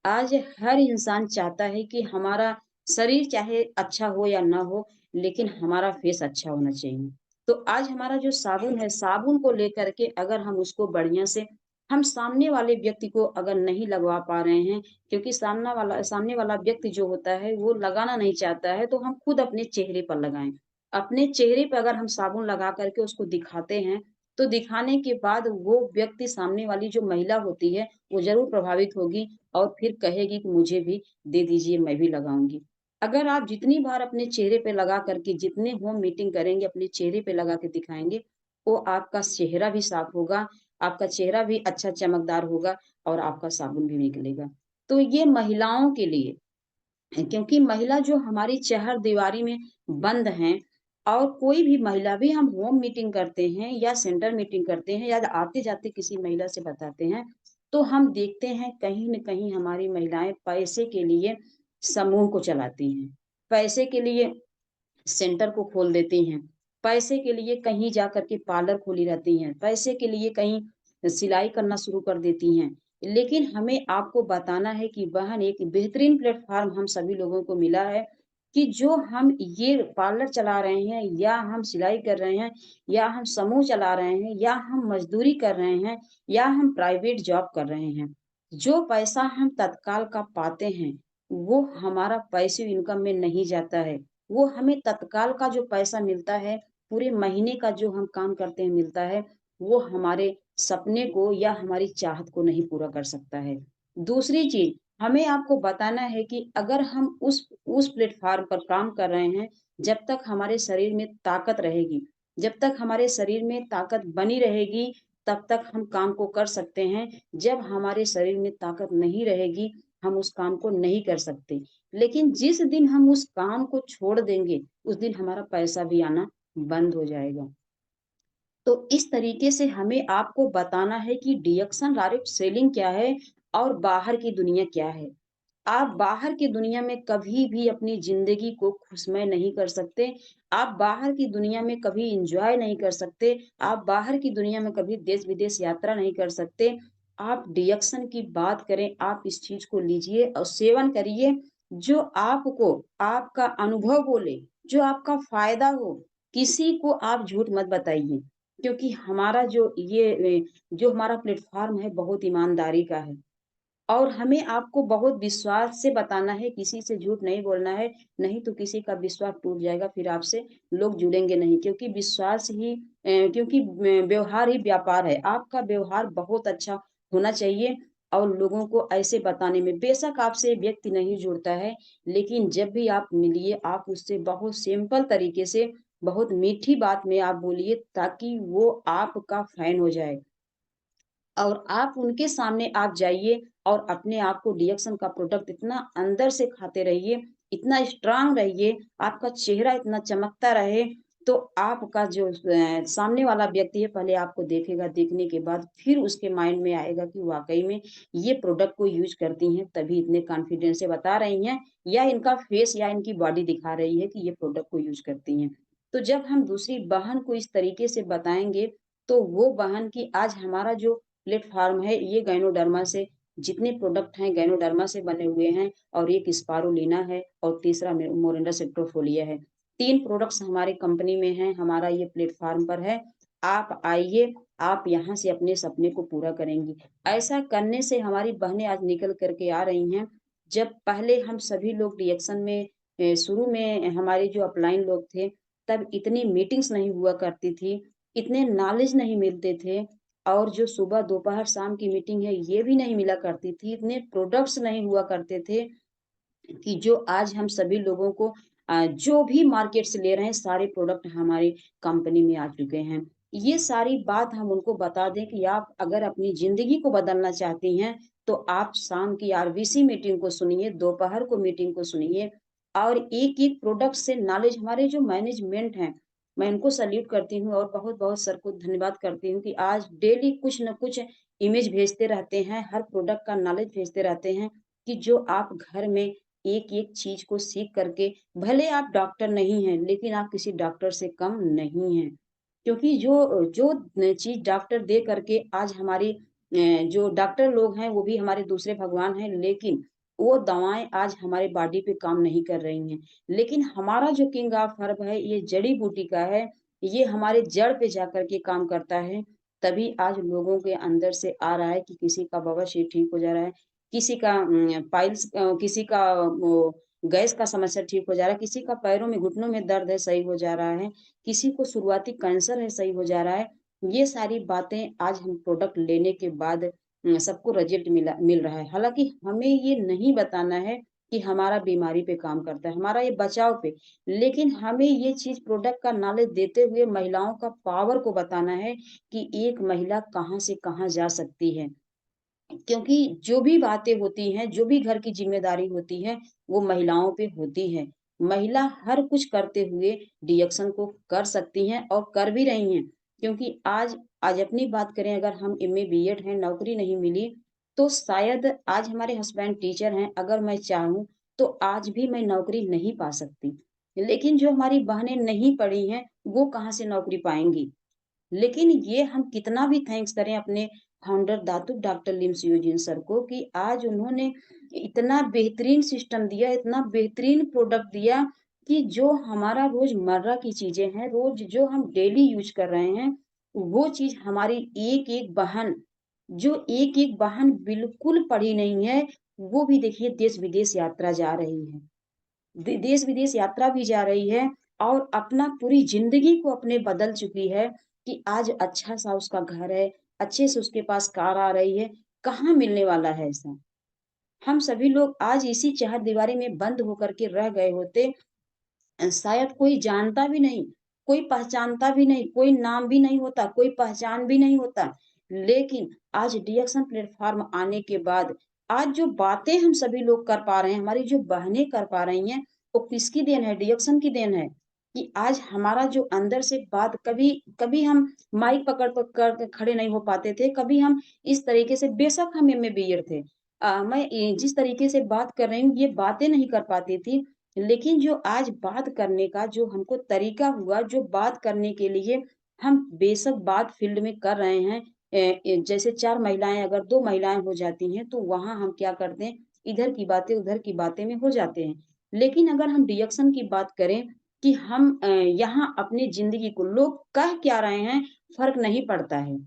आज हर इंसान चाहता है कि हमारा शरीर चाहे अच्छा हो या ना हो, लेकिन हमारा फेस अच्छा होना चाहिए। तो आज हमारा जो साबुन है, साबुन को लेकर के अगर हम उसको बढ़िया से हम सामने वाले व्यक्ति को अगर नहीं लगवा पा रहे हैं, क्योंकि सामने वाला व्यक्ति जो होता है, वो लगाना नहीं चाहता है, तो हम खुद अपने चेहरे पर लगाएँ। अपने चेहरे पे अगर हम साबुन लगा कर के उसको दिखाते हैं, तो दिखाने के बाद वो व्यक्ति सामने वाली जो महिला होती है, वो ज़रूर प्रभावित होगी और फिर कहेगी कि मुझे भी दे दीजिए, मैं भी लगाऊँगी। अगर आप जितनी बार अपने चेहरे पे लगा कर के जितने होम मीटिंग करेंगे, अपने चेहरे पे लगा के दिखाएँगे, वो आपका चेहरा भी साफ होगा, आपका चेहरा भी अच्छा चमकदार होगा और आपका साबुन भी निकलेगा। तो ये महिलाओं के लिए क्योंकि महिला जो हमारी चरदीवारी में बंद हैं और कोई भी महिला भी हम होम मीटिंग करते हैं या सेंटर मीटिंग करते हैं या आते-जाते किसी महिला से बताते हैं, तो हम देखते हैं कहीं न कहीं हमारी महिलाएँ पैसे के लिए समूह को चलाती हैं। पैसे के लिए सेंटर को खोल देती हैं। पैसे के लिए कहीं जाकर के पार्लर खोली रहती हैं, पैसे के लिए कहीं सिलाई करना शुरू कर देती हैं। लेकिन हमें आपको बताना है कि वह एक बेहतरीन प्लेटफ़ॉर्म हम सभी लोगों को मिला है कि जो हम ये पार्लर चला रहे हैं या हम सिलाई कर रहे हैं या हम समूह चला रहे हैं या हम मज़दूरी कर रहे हैं या हम प्राइवेट जॉब कर रहे हैं। जो पैसा हम तत्काल का पाते हैं, वो हमारा पैसिव इनकम में नहीं जाता है। वो हमें तत्काल का जो पैसा मिलता है, पूरे महीने का जो हम काम करते हैं मिलता है, वो हमारे सपने को या हमारी चाहत को नहीं पूरा कर सकता है। दूसरी चीज़, हमें आपको बताना है कि अगर हम उस प्लेटफ़ॉर्म पर काम कर रहे हैं, जब तक हमारे शरीर में ताकत रहेगी, जब तक हमारे शरीर में ताकत बनी रहेगी, तब तक हम काम को कर सकते हैं। जब हमारे शरीर में ताकत नहीं रहेगी, हम उस काम को नहीं कर सकते। लेकिन जिस दिन हम उस काम को छोड़ देंगे, उस दिन हमारा पैसा भी आना बंद हो जाएगा। तो इस तरीके से हमें आपको बताना है कि डिडक्शन डायरेक्ट सेलिंग क्या है और बाहर की दुनिया क्या है। आप बाहर की दुनिया में कभी भी अपनी ज़िंदगी को खुशमय नहीं कर सकते। आप बाहर की दुनिया में कभी एन्जॉय नहीं कर सकते। आप बाहर की दुनिया में कभी देश-विदेश यात्रा नहीं कर सकते। आप डिडक्शन की बात करें, आप इस चीज़ को लीजिए और सेवन करिए, जो आपको आपका अनुभव बोले, जो आपका फ़ायदा हो। किसी को आप झूठ मत बताइए, क्योंकि हमारा जो हमारा प्लेटफ़ॉर्म है, बहुत ईमानदारी का है। और हमें आपको बहुत विश्वास से बताना है, किसी से झूठ नहीं बोलना है, नहीं तो किसी का विश्वास टूट जाएगा, फिर आपसे लोग जुड़ेंगे नहीं क्योंकि क्योंकि व्यवहार ही व्यापार है। आपका व्यवहार बहुत अच्छा होना चाहिए और लोगों को ऐसे बताने में बेशक आपसे व्यक्ति नहीं जुड़ता है, लेकिन जब भी आप मिलिए, आप उससे बहुत सिंपल तरीके से, बहुत मीठी बात में आप बोलिए ताकि वो आपका फ़ैन हो जाए। और आप उनके सामने आप जाइए और अपने आप को रिएक्शन का प्रोडक्ट इतना अंदर से खाते रहिए, इतना स्ट्रॉन्ग रहिए, आपका चेहरा इतना चमकता रहे, तो आपका जो सामने वाला व्यक्ति है पहले आपको देखेगा, देखने के बाद फिर उसके माइंड में आएगा कि वाक़ई में ये प्रोडक्ट को यूज़ करती हैं, तभी इतने कॉन्फिडेंस से बता रही हैं या इनका फेस या इनकी बॉडी दिखा रही है कि ये प्रोडक्ट को यूज़ करती हैं। तो जब हम दूसरी बहन को इस तरीके से बताएँगे, तो वो बहन की आज हमारा जो प्लेटफ़ॉर्म है, ये गायनोडर्मा से जितने प्रोडक्ट हैं गायनोडर्मा से बने हुए हैं और एक स्पारुलिना है और तीसरा मोरिंडा सेप्टोफोलिया है। 3 प्रोडक्ट्स हमारी कंपनी में हैं, हमारा ये प्लेटफ़ॉर्म पर है। आप आइए, आप यहाँ से अपने सपने को पूरा करेंगी। ऐसा करने से हमारी बहनें आज निकल कर के आ रही हैं। जब पहले हम सभी लोग रिएक्शन में शुरू में हमारे जो अपलाइन लोग थे, तब इतनी मीटिंग्स नहीं हुआ करती थी, इतने नॉलेज नहीं मिलते थे और जो सुबह, दोपहर, शाम की मीटिंग है, ये भी नहीं मिला करती थी। इतने प्रोडक्ट्स नहीं हुआ करते थे कि जो आज हम सभी लोगों को जो भी मार्केट से ले रहे हैं, सारे प्रोडक्ट हमारी कंपनी में आ चुके हैं। ये सारी बात हम उनको बता दें कि आप अगर अपनी ज़िंदगी को बदलना चाहती हैं, तो आप शाम की आरबीसी मीटिंग को सुनिए, दोपहर को मीटिंग को सुनिए और एक-एक प्रोडक्ट से नॉलेज हमारे जो मैनेजमेंट हैं, मैं इनको सैल्यूट करती हूँ और बहुत-बहुत सर को धन्यवाद करती हूँ कि आज डेली कुछ न कुछ इमेज भेजते रहते हैं, हर प्रोडक्ट का नॉलेज भेजते रहते हैं कि जो आप घर में एक-एक चीज़ को सीख करके भले आप डॉक्टर नहीं हैं, लेकिन आप किसी डॉक्टर से कम नहीं हैं। क्योंकि जो चीज़ डॉक्टर दे करके आज हमारी जो डॉक्टर लोग हैं वो भी हमारे दूसरे भगवान हैं, लेकिन वो दवाएँ आज हमारे बॉडी पे काम नहीं कर रही हैं। लेकिन हमारा जो किंग ऑफ हर्ब है, ये जड़ी-बूटी का है, ये हमारे जड़ पे जाकर के काम करता है, तभी आज लोगों के अंदर से आ रहा है कि किसी का बवासीर ठीक हो जा रहा है, किसी का पाइल्स किसी का वो गैस का समस्या ठीक हो जा रहा है, किसी का पैरों में, घुटनों में दर्द है, सही हो जा रहा है। किसी को शुरुआती कैंसर है, सही हो जा रहा है। ये सारी बातें आज हम प्रोडक्ट लेने के बाद सबको रिजल्ट मिल रहा है। हालाँकि हमें ये नहीं बताना है कि हमारा बीमारी पे काम करता है, हमारा ये बचाव पे। लेकिन हमें ये चीज़ प्रोडक्ट का नॉलेज देते हुए महिलाओं का पावर को बताना है कि एक महिला कहाँ से कहाँ जा सकती है। क्योंकि जो भी बातें होती हैं, जो भी घर की ज़िम्मेदारी होती है, वो महिलाओं पे होती है। महिला हर कुछ करते हुए डिएक्शन को कर सकती हैं और कर भी रही हैं। क्योंकि आज अपनी बात करें अगर हम एमए बीएड हैं, नौकरी नहीं मिली, तो शायद आज हमारे हस्बैंड टीचर हैं, अगर मैं चाहूँ, तो आज भी मैं नौकरी नहीं पा सकती। लेकिन जो हमारी बहनें नहीं पढ़ी हैं, वो कहाँ से नौकरी पाएँगी? लेकिन ये हम कितना भी थैंक्स करें अपने founder Dato doctor Lims Eugene sir को कि आज उन्होंने इतना बेहतरीन सिस्टम दिया, इतना बेहतरीन प्रोडक्ट दिया कि जो हमारा रोज़मर्रा की चीज़ें हैं, रोज़ जो हम डेली यूज़ कर रहे हैं, वो चीज़ हमारी एक-एक बहन जो एक-एक बहन बिल्कुल पढ़ी नहीं है, वो भी देखिए देश-विदेश यात्रा जा रही है। देश-विदेश यात्रा भी जा रही है और अपना पूरी ज़िंदगी को अपने बदल चुकी है कि आज अच्छा-सा उसका घर है, अच्छे से उसके पास कार आ रही है, कहाँ मिलने वाला है ऐसा? हम सभी लोग आज इसी चारदीवारी में बंद होकर के रह गए होते शायद कोई जानता भी नहीं, कोई पहचानता भी नहीं, कोई नाम भी नहीं होता, कोई पहचान भी नहीं होता। लेकिन आज डीएक्शन प्लेटफ़ॉर्म आने के बाद, आज जो बातें हम सभी लोग कर पा रहे हैं, हमारी जो बहनें कर पा रही हैं, वो किसकी देन है? डीएक्शन की देन है। कि आज हमारा जो अंदर से बात कभी कभी हम माइक पकड़ के खड़े नहीं हो पाते थे, कभी हम इस तरीके से बेशक हम एमए बीएड थे। मैं जिस तरीके से बात कर रही हूँ, ये बातें नहीं कर पाती थी। लेकिन जो आज बात करने का जो हमको तरीका हुआ, जो बात करने के लिए हम बेशक बात फ़ील्ड में कर रहे हैं जैसे 4 महिलाएँ अगर 2 महिलाएँ हो जाती हैं, तो वहाँ हम क्या करते हैं, इधर की बातें उधर की बातें में हो जाते हैं। लेकिन अगर हम रिएक्शन की बात करें कि हम यहाँ अपनी ज़िंदगी को लोग कह क्या रहे हैं, फ़र्क नहीं पड़ता है।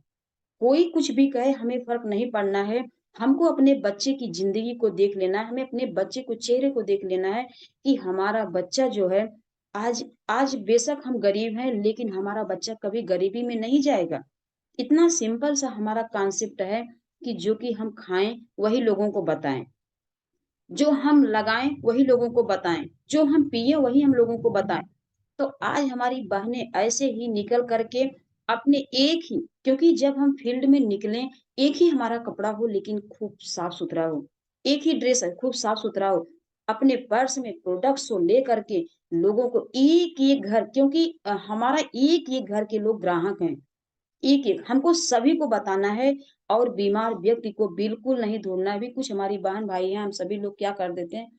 कोई कुछ भी कहे हमें फ़र्क नहीं पड़ना है। हमको अपने बच्चे की ज़िंदगी को देख लेना है, हमें अपने बच्चे को चेहरे को देख लेना है कि हमारा बच्चा जो है आज आज बेशक हम गरीब हैं, लेकिन हमारा बच्चा कभी गरीबी में नहीं जाएगा। इतना सिंपल सा हमारा कॉन्सेप्ट है कि जो कि हम खाएँ, वही लोगों को बताएँ। जो हम लगाएँ, वही लोगों को बताएँ। जो हम पिएँ, वही हम लोगों को बताएँ। तो आज हमारी बहनें ऐसे ही निकल कर के अपने एक ही क्योंकि जब हम फील्ड में निकलें, एक ही हमारा कपड़ा हो लेकिन खूब साफ-सुथरा हो। एक ही ड्रेस है, खूब साफ-सुथरा हो। अपने पर्स में प्रोडक्ट्स को लेकर के लोगों को एक-एक घर क्योंकि हमारा एक-एक घर के लोग ग्राहक हैं। एक-एक हमको सभी को बताना है और बीमार व्यक्ति को बिल्कुल नहीं ढूँढना है। अभी कुछ हमारी बहन-भाई हैं, हम सभी लोग क्या कर देते हैं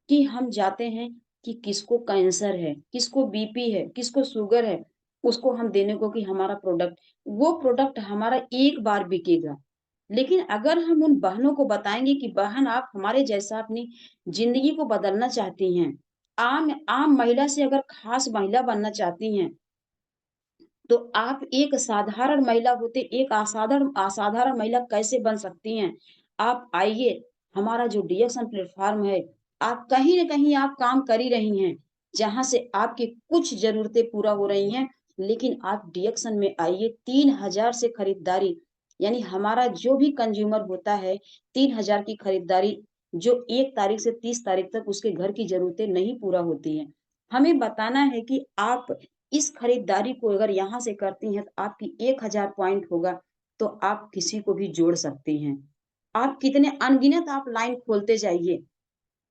कि हम जाते हैं कि किसको कैंसर है, किसको बीपी है, किसको शुगर है, उसको हम देने को कि हमारा प्रोडक्ट वो प्रोडक्ट हमारा एक बार बिकेगा। लेकिन अगर हम उन बहनों को बताएँगे कि बहन आप हमारे जैसा अपनी ज़िंदगी को बदलना चाहती हैं, आम आम महिला से अगर ख़ास महिला बनना चाहती हैं, तो आप एक साधारण महिला होते एक असाधारण असाधारण महिला कैसे बन सकती हैं? आप आइए, हमारा जो डीएक्शन प्लेटफ़ॉर्म है, आप कहीं न कहीं आप काम कर ही रही हैं, जहाँ से आपकी कुछ ज़रूरतें पूरा हो रही हैं, लेकिन आप डीएक्शन में आइए 3000 से खरीदारी यानी हमारा जो भी कंज़्यूमर होता है, 3000 की खरीदारी जो 1 तारीख से 30 तारीख तक उसके घर की ज़रूरतें नहीं पूरा होती हैं। हमें बताना है कि आप इस खरीदारी को अगर यहाँ से करती हैं तो आपकी 1000 पॉइंट होगा, तो आप किसी को भी जोड़ सकती हैं। आप कितने अनगिनत आप लाइन खोलते जाइए,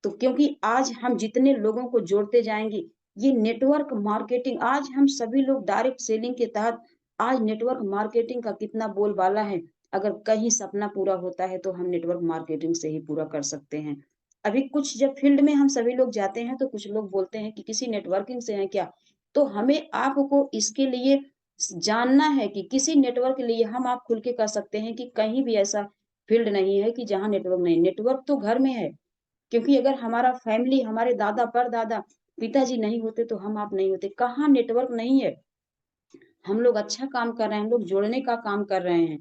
तो क्योंकि आज हम जितने लोगों को जोड़ते जाएँगे, ये नेटवर्क मार्केटिंग आज हम सभी लोग डायरेक्ट सेलिंग के तहत आज नेटवर्क मार्केटिंग का कितना बोलबाला है। अगर कहीं सपना पूरा होता है तो हम नेटवर्क मार्केटिंग से ही पूरा कर सकते हैं। अभी कुछ जब फील्ड में हम सभी लोग जाते हैं तो कुछ लोग बोलते हैं कि किसी नेटवर्किंग से हैं क्या? तो हमें आपको इसके लिए जानना है कि किसी नेटवर्क के लिए हम आप खुल के कह सकते हैं कि कहीं भी ऐसा फील्ड नहीं है कि जहाँ नेटवर्क नहीं, नेटवर्क तो घर में है। क्योंकि अगर हमारा फैमिली, हमारे दादा, परदादा, पिताजी नहीं होते तो हम आप नहीं होते। कहाँ नेटवर्क नहीं है। हम लोग अच्छा काम कर रहे हैं, हम लोग जोड़ने का काम कर रहे हैं।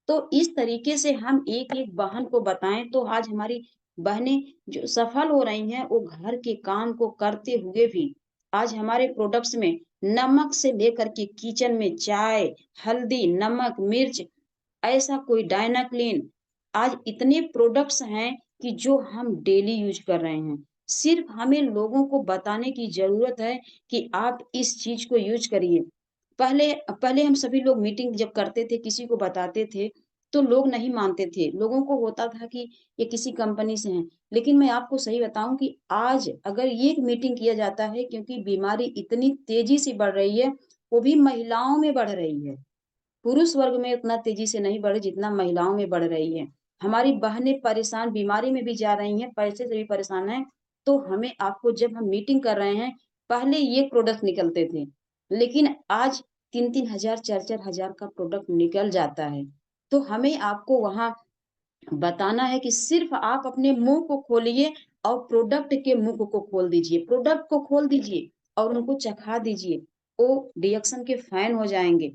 तो इस तरीके से हम एक-एक बहन को बताएँ तो आज हमारी बहनें जो सफल हो रही हैं, वो घर के काम को करते हुए भी आज हमारे प्रोडक्ट्स में नमक से लेकर के किचन में चाय, हल्दी, नमक, मिर्च ऐसा कोई डायनाक्लिन आज इतने प्रोडक्ट्स हैं कि जो हम डेली यूज़ कर रहे हैं। सिर्फ़ हमें लोगों को बताने की ज़रूरत है कि आप इस चीज़ को यूज़ करिए। पहले पहले हम सभी लोग मीटिंग जब करते थे, किसी को बताते थे, तो लोग नहीं मानते थे। लोगों को होता था कि ये किसी कंपनी से हैं। लेकिन मैं आपको सही बताऊँ कि आज अगर ये एक मीटिंग किया जाता है क्योंकि बीमारी इतनी तेज़ी से बढ़ रही है, वो भी महिलाओं में बढ़ रही है। पुरुष वर्ग में उतना तेज़ी से नहीं बढ़ी जितना महिलाओं में बढ़ रही है। हमारी बहनें परेशान बीमारी में भी जा रही हैं, पैसे से भी परेशान हैं। तो हमें आपको जब हम मीटिंग कर रहे हैं, पहले ये प्रोडक्ट निकलते थे, लेकिन आज 3-3 हज़ार, 4-4 हज़ार का प्रोडक्ट निकल जाता है। तो हमें आपको वहाँ बताना है कि सिर्फ़ आप अपने मुँह को खोलिए और प्रोडक्ट के मुँह को खोल दीजिए। प्रोडक्ट को खोल दीजिए और उनको चखा दीजिए। वो रिएक्शन के फैन हो जाएँगे।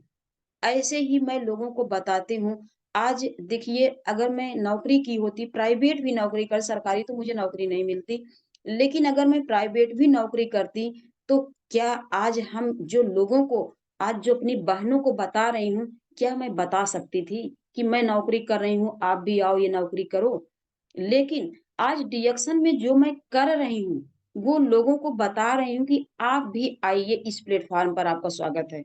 ऐसे ही मैं लोगों को बताती हूँ। आज देखिए अगर मैं नौकरी की होती, प्राइवेट भी नौकरी कर सरकारी तो मुझे नौकरी नहीं मिलती। लेकिन अगर मैं प्राइवेट भी नौकरी करती, तो क्या आज हम जो लोगों को आज जो अपनी बहनों को बता रही हूँ, क्या मैं बता सकती थी कि मैं नौकरी कर रही हूँ, आप भी आओ ये नौकरी करो? लेकिन आज डिएक्शन में जो मैं कर रही हूँ, वो लोगों को बता रही हूँ कि आप भी आइए इस प्लेटफ़ॉर्म पर आपका स्वागत है।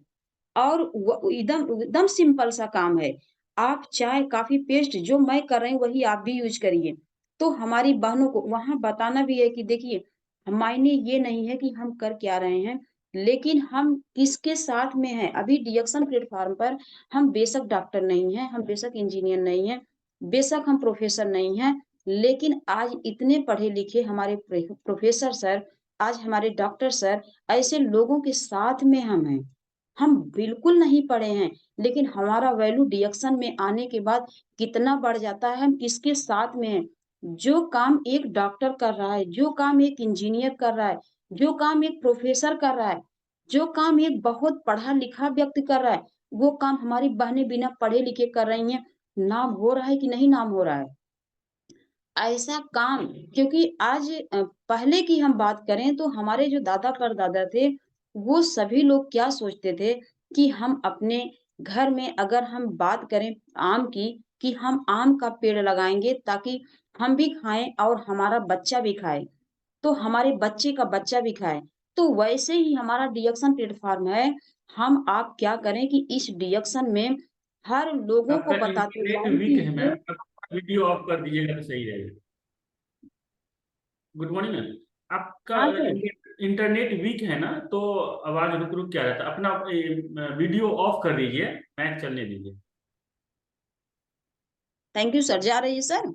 और वो एकदम एकदम सिंपल सा काम है। आप चाय, कॉफ़ी, पेस्ट जो मैं कर रही हूँ वही आप भी यूज़ करिए। तो हमारी बहनों को वहाँ बताना भी है कि देखिए, मायने ये नहीं है कि हम कर क्या रहे हैं, लेकिन हम किसके साथ में हैं। अभी डिएक्शन प्लेटफ़ॉर्म पर हम बेशक डॉक्टर नहीं हैं, हम बेशक इंजीनियर नहीं हैं, बेशक हम प्रोफ़ेसर नहीं हैं, लेकिन आज इतने पढ़े-लिखे हमारे प्रोफ़ेसर सर, आज हमारे डॉक्टर सर, ऐसे लोगों के साथ में हम हैं। हम बिल्कुल नहीं पढ़े हैं, लेकिन हमारा वैल्यू डिडक्शन में आने के बाद कितना बढ़ जाता है, हम किसके साथ में हैं। जो काम एक डॉक्टर कर रहा है, जो काम एक इंजीनियर कर रहा है, जो काम एक प्रोफ़ेसर कर रहा है, जो काम एक बहुत पढ़ा-लिखा व्यक्ति कर रहा है, वो काम हमारी बहनें बिना पढ़े-लिखे कर रही हैं। नाम हो रहा है कि नहीं नाम हो रहा है? ऐसा काम क्योंकि आज पहले की हम बात करें तो हमारे जो दादा-परदादा थे, वो सभी लोग क्या सोचते थे कि हम अपने घर में अगर हम बात करें आम की, कि हम आम का पेड़ लगाएँगे ताकि हम भी खाएँ और हमारा बच्चा भी खाए, तो हमारे बच्चे का बच्चा भी खाए। तो वैसे ही हमारा डिडक्शन प्लेटफ़ॉर्म है, हम आप क्या करें कि इस डिडक्शन में हर लोगों को आपका बताते इंटरनेट जाएँ वीक कि है ये मैम, आप वीडियो ऑफ कर दीजिएगा तो सही रहेगा। Good morning ma'am. आपका हाँ सर। इंटरनेट वीक है ना, तो आवाज रुक रुक के आ जाता है। अपना वीडियो ऑफ कर दीजिए, मैच चलने दीजिए। थैंक यू सर, जा रही है सर?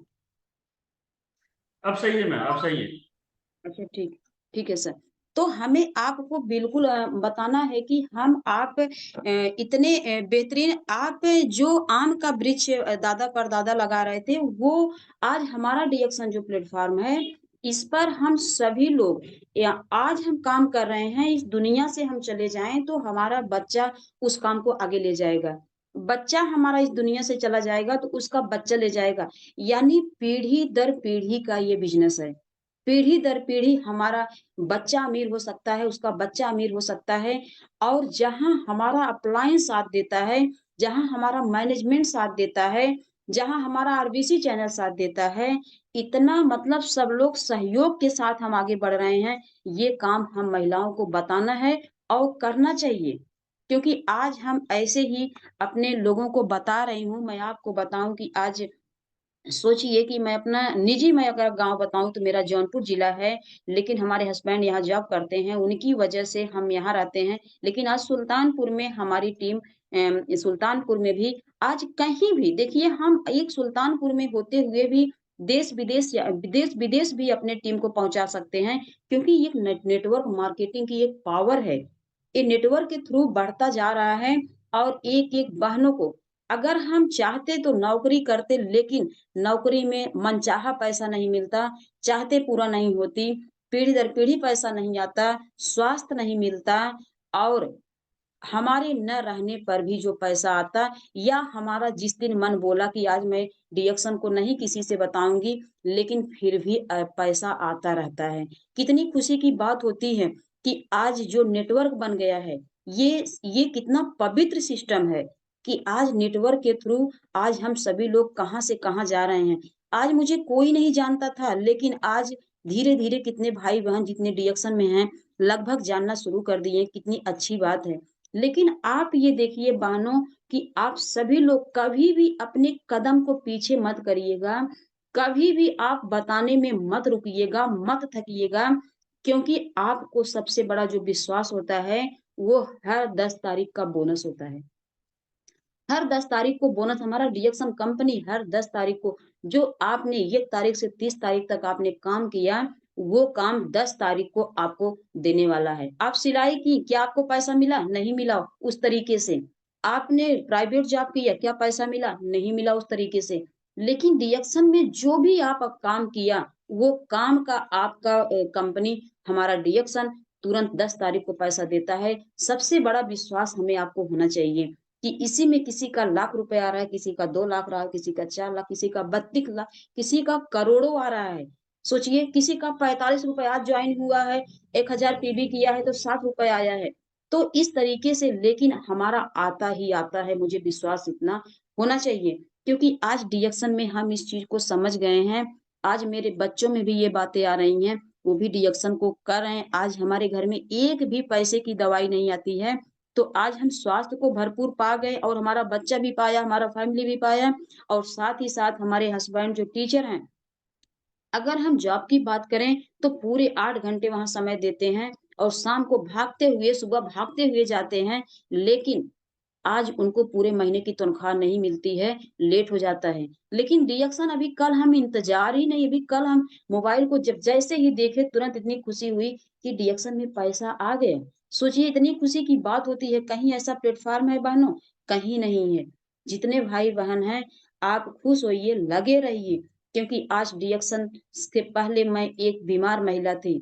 अब सही है मैम, अब सही है। अच्छा ठीक, ठीक है सर। तो हमें आपको बिल्कुल बताना है कि हम आप इतने बेहतरीन आप जो आम का वृक्ष दादा-परदादा लगा रहे थे, वो आज हमारा डिएक्शन जो प्लेटफ़ॉर्म है, इस पर हम सभी लोग या आज हम काम कर रहे हैं, इस दुनिया से हम चले जाएँ, तो हमारा बच्चा उस काम को आगे ले जाएगा। बच्चा हमारा इस दुनिया से चला जाएगा, तो उसका बच्चा ले जाएगा। यानी पीढ़ी दर पीढ़ी का ये बिज़नेस है। पीढ़ी दर पीढ़ी हमारा बच्चा अमीर हो सकता है, उसका बच्चा अमीर हो सकता है और जहाँ हमारा अपलाइन साथ देता है, जहाँ हमारा मैनेजमेंट साथ देता है, जहाँ हमारा आरबीसी चैनल साथ देता है, इतना मतलब सब लोग सहयोग के साथ हम आगे बढ़ रहे हैं, ये काम हम महिलाओं को बताना है और करना चाहिए। क्योंकि आज हम ऐसे ही अपने लोगों को बता रही हूँ, मैं आपको बताऊँ कि आज सोचिए कि मैं अपना निजी मैं अगर गाँव बताऊँ तो मेरा जौनपुर ज़िला है, लेकिन हमारे हस्बैंड यहाँ जॉब करते हैं, उनकी वजह से हम यहाँ रहते हैं। लेकिन आज सुल्तानपुर में हमारी टीम सुल्तानपुर में भी आज कहीं भी देखिए हम एक सुल्तानपुर में होते हुए भी देश-विदेश भी अपने टीम को पहुँचा सकते हैं, क्योंकि ये नेटवर्क मार्केटिंग की एक पावर है। ये नेटवर्क के थ्रू बढ़ता जा रहा है और एक-एक बहनों को अगर हम चाहते तो नौकरी करते, लेकिन नौकरी में मनचाहा पैसा नहीं मिलता, चाहते पूरा नहीं होती, पीढ़ी दर पीढ़ी पैसा नहीं आता, स्वास्थ्य नहीं मिलता और हमारे न रहने पर भी जो पैसा आता या हमारा जिस दिन मन बोला कि आज मैं डिडक्शन को नहीं किसी से बताऊँगी, लेकिन फिर भी पैसा आता रहता है। कितनी खुशी की बात होती है कि आज जो नेटवर्क बन गया है, ये कितना पवित्र सिस्टम है कि आज नेटवर्क के थ्रू आज हम सभी लोग कहाँ से कहाँ जा रहे हैं। आज मुझे कोई नहीं जानता था, लेकिन आज धीरे-धीरे कितने भाई-बहन जितने डिडक्शन में हैं, लगभग जानना शुरू कर दिए, कितनी अच्छी बात है। लेकिन आप ये देखिए बहनों कि आप सभी लोग कभी भी अपने कदम को पीछे मत करिएगा, कभी भी आप बताने में मत रुकिएगा, मत थकिएगा, क्योंकि आपको सबसे बड़ा जो विश्वास होता है, वो हर 10 तारीख का बोनस होता है। हर 10 तारीख को बोनस हमारा डिएक्शन कंपनी हर 10 तारीख को जो आपने 1 तारीख से 30 तारीख तक आपने काम किया, वो काम 10 तारीख को आपको देने वाला है। आप सिलाई की, क्या आपको पैसा मिला? नहीं मिला उस तरीके से। आपने प्राइवेट जॉब किया, क्या पैसा मिला? नहीं मिला उस तरीके से। लेकिन डिएक्शन में जो भी आप काम किया, वो काम का आपका कंपनी हमारा डिएक्शन तुरंत 10 तारीख को पैसा देता है। सबसे बड़ा विश्वास हमें आपको होना चाहिए। कि इसी में किसी का लाख रुपए आ रहा है, किसी का 2 लाख रहा है, किसी का 4 लाख, किसी का 32 लाख, किसी का करोड़ों आ रहा है। सोचिए किसी का 45 रुपए आज जॉइन हुआ है, 1000 पीबी किया है तो 60 रुपए आया है। तो इस तरीके से लेकिन हमारा आता ही आता है, मुझे विश्वास इतना होना चाहिए क्योंकि आज डिएक्शन में हम इस चीज़ को समझ गए हैं। आज मेरे बच्चों में भी ये बातें आ रही हैं, वो भी डिएक्शन को कर रहे हैं। आज हमारे घर में एक भी पैसे की दवाई नहीं आती है तो आज हम स्वास्थ्य को भरपूर पा गए और हमारा बच्चा भी पाया, हमारा फैमिली भी पाया और साथ ही साथ हमारे हस्बैंड जो टीचर हैं, अगर हम जॉब की बात करें तो पूरे 8 घंटे वहाँ समय देते हैं और शाम को भागते हुए, सुबह भागते हुए जाते हैं, लेकिन आज उनको पूरे महीने की तनख्वाह नहीं मिलती है, लेट हो जाता है। लेकिन रिएक्शन अभी कल हम इंतज़ार ही नहीं अभी कल हम मोबाइल को जब जैसे ही देखे तुरंत इतनी खुशी हुई कि रिएक्शन में पैसा आ गया। सोचिए इतनी खुशी की बात होती है, कहीं ऐसा प्लेटफ़ॉर्म है बहनों? कहीं नहीं है। जितने भाई-बहन हैं, आप खुश होइए, लगे रहिए क्योंकि आज रिएक्शन से पहले मैं एक बीमार महिला थी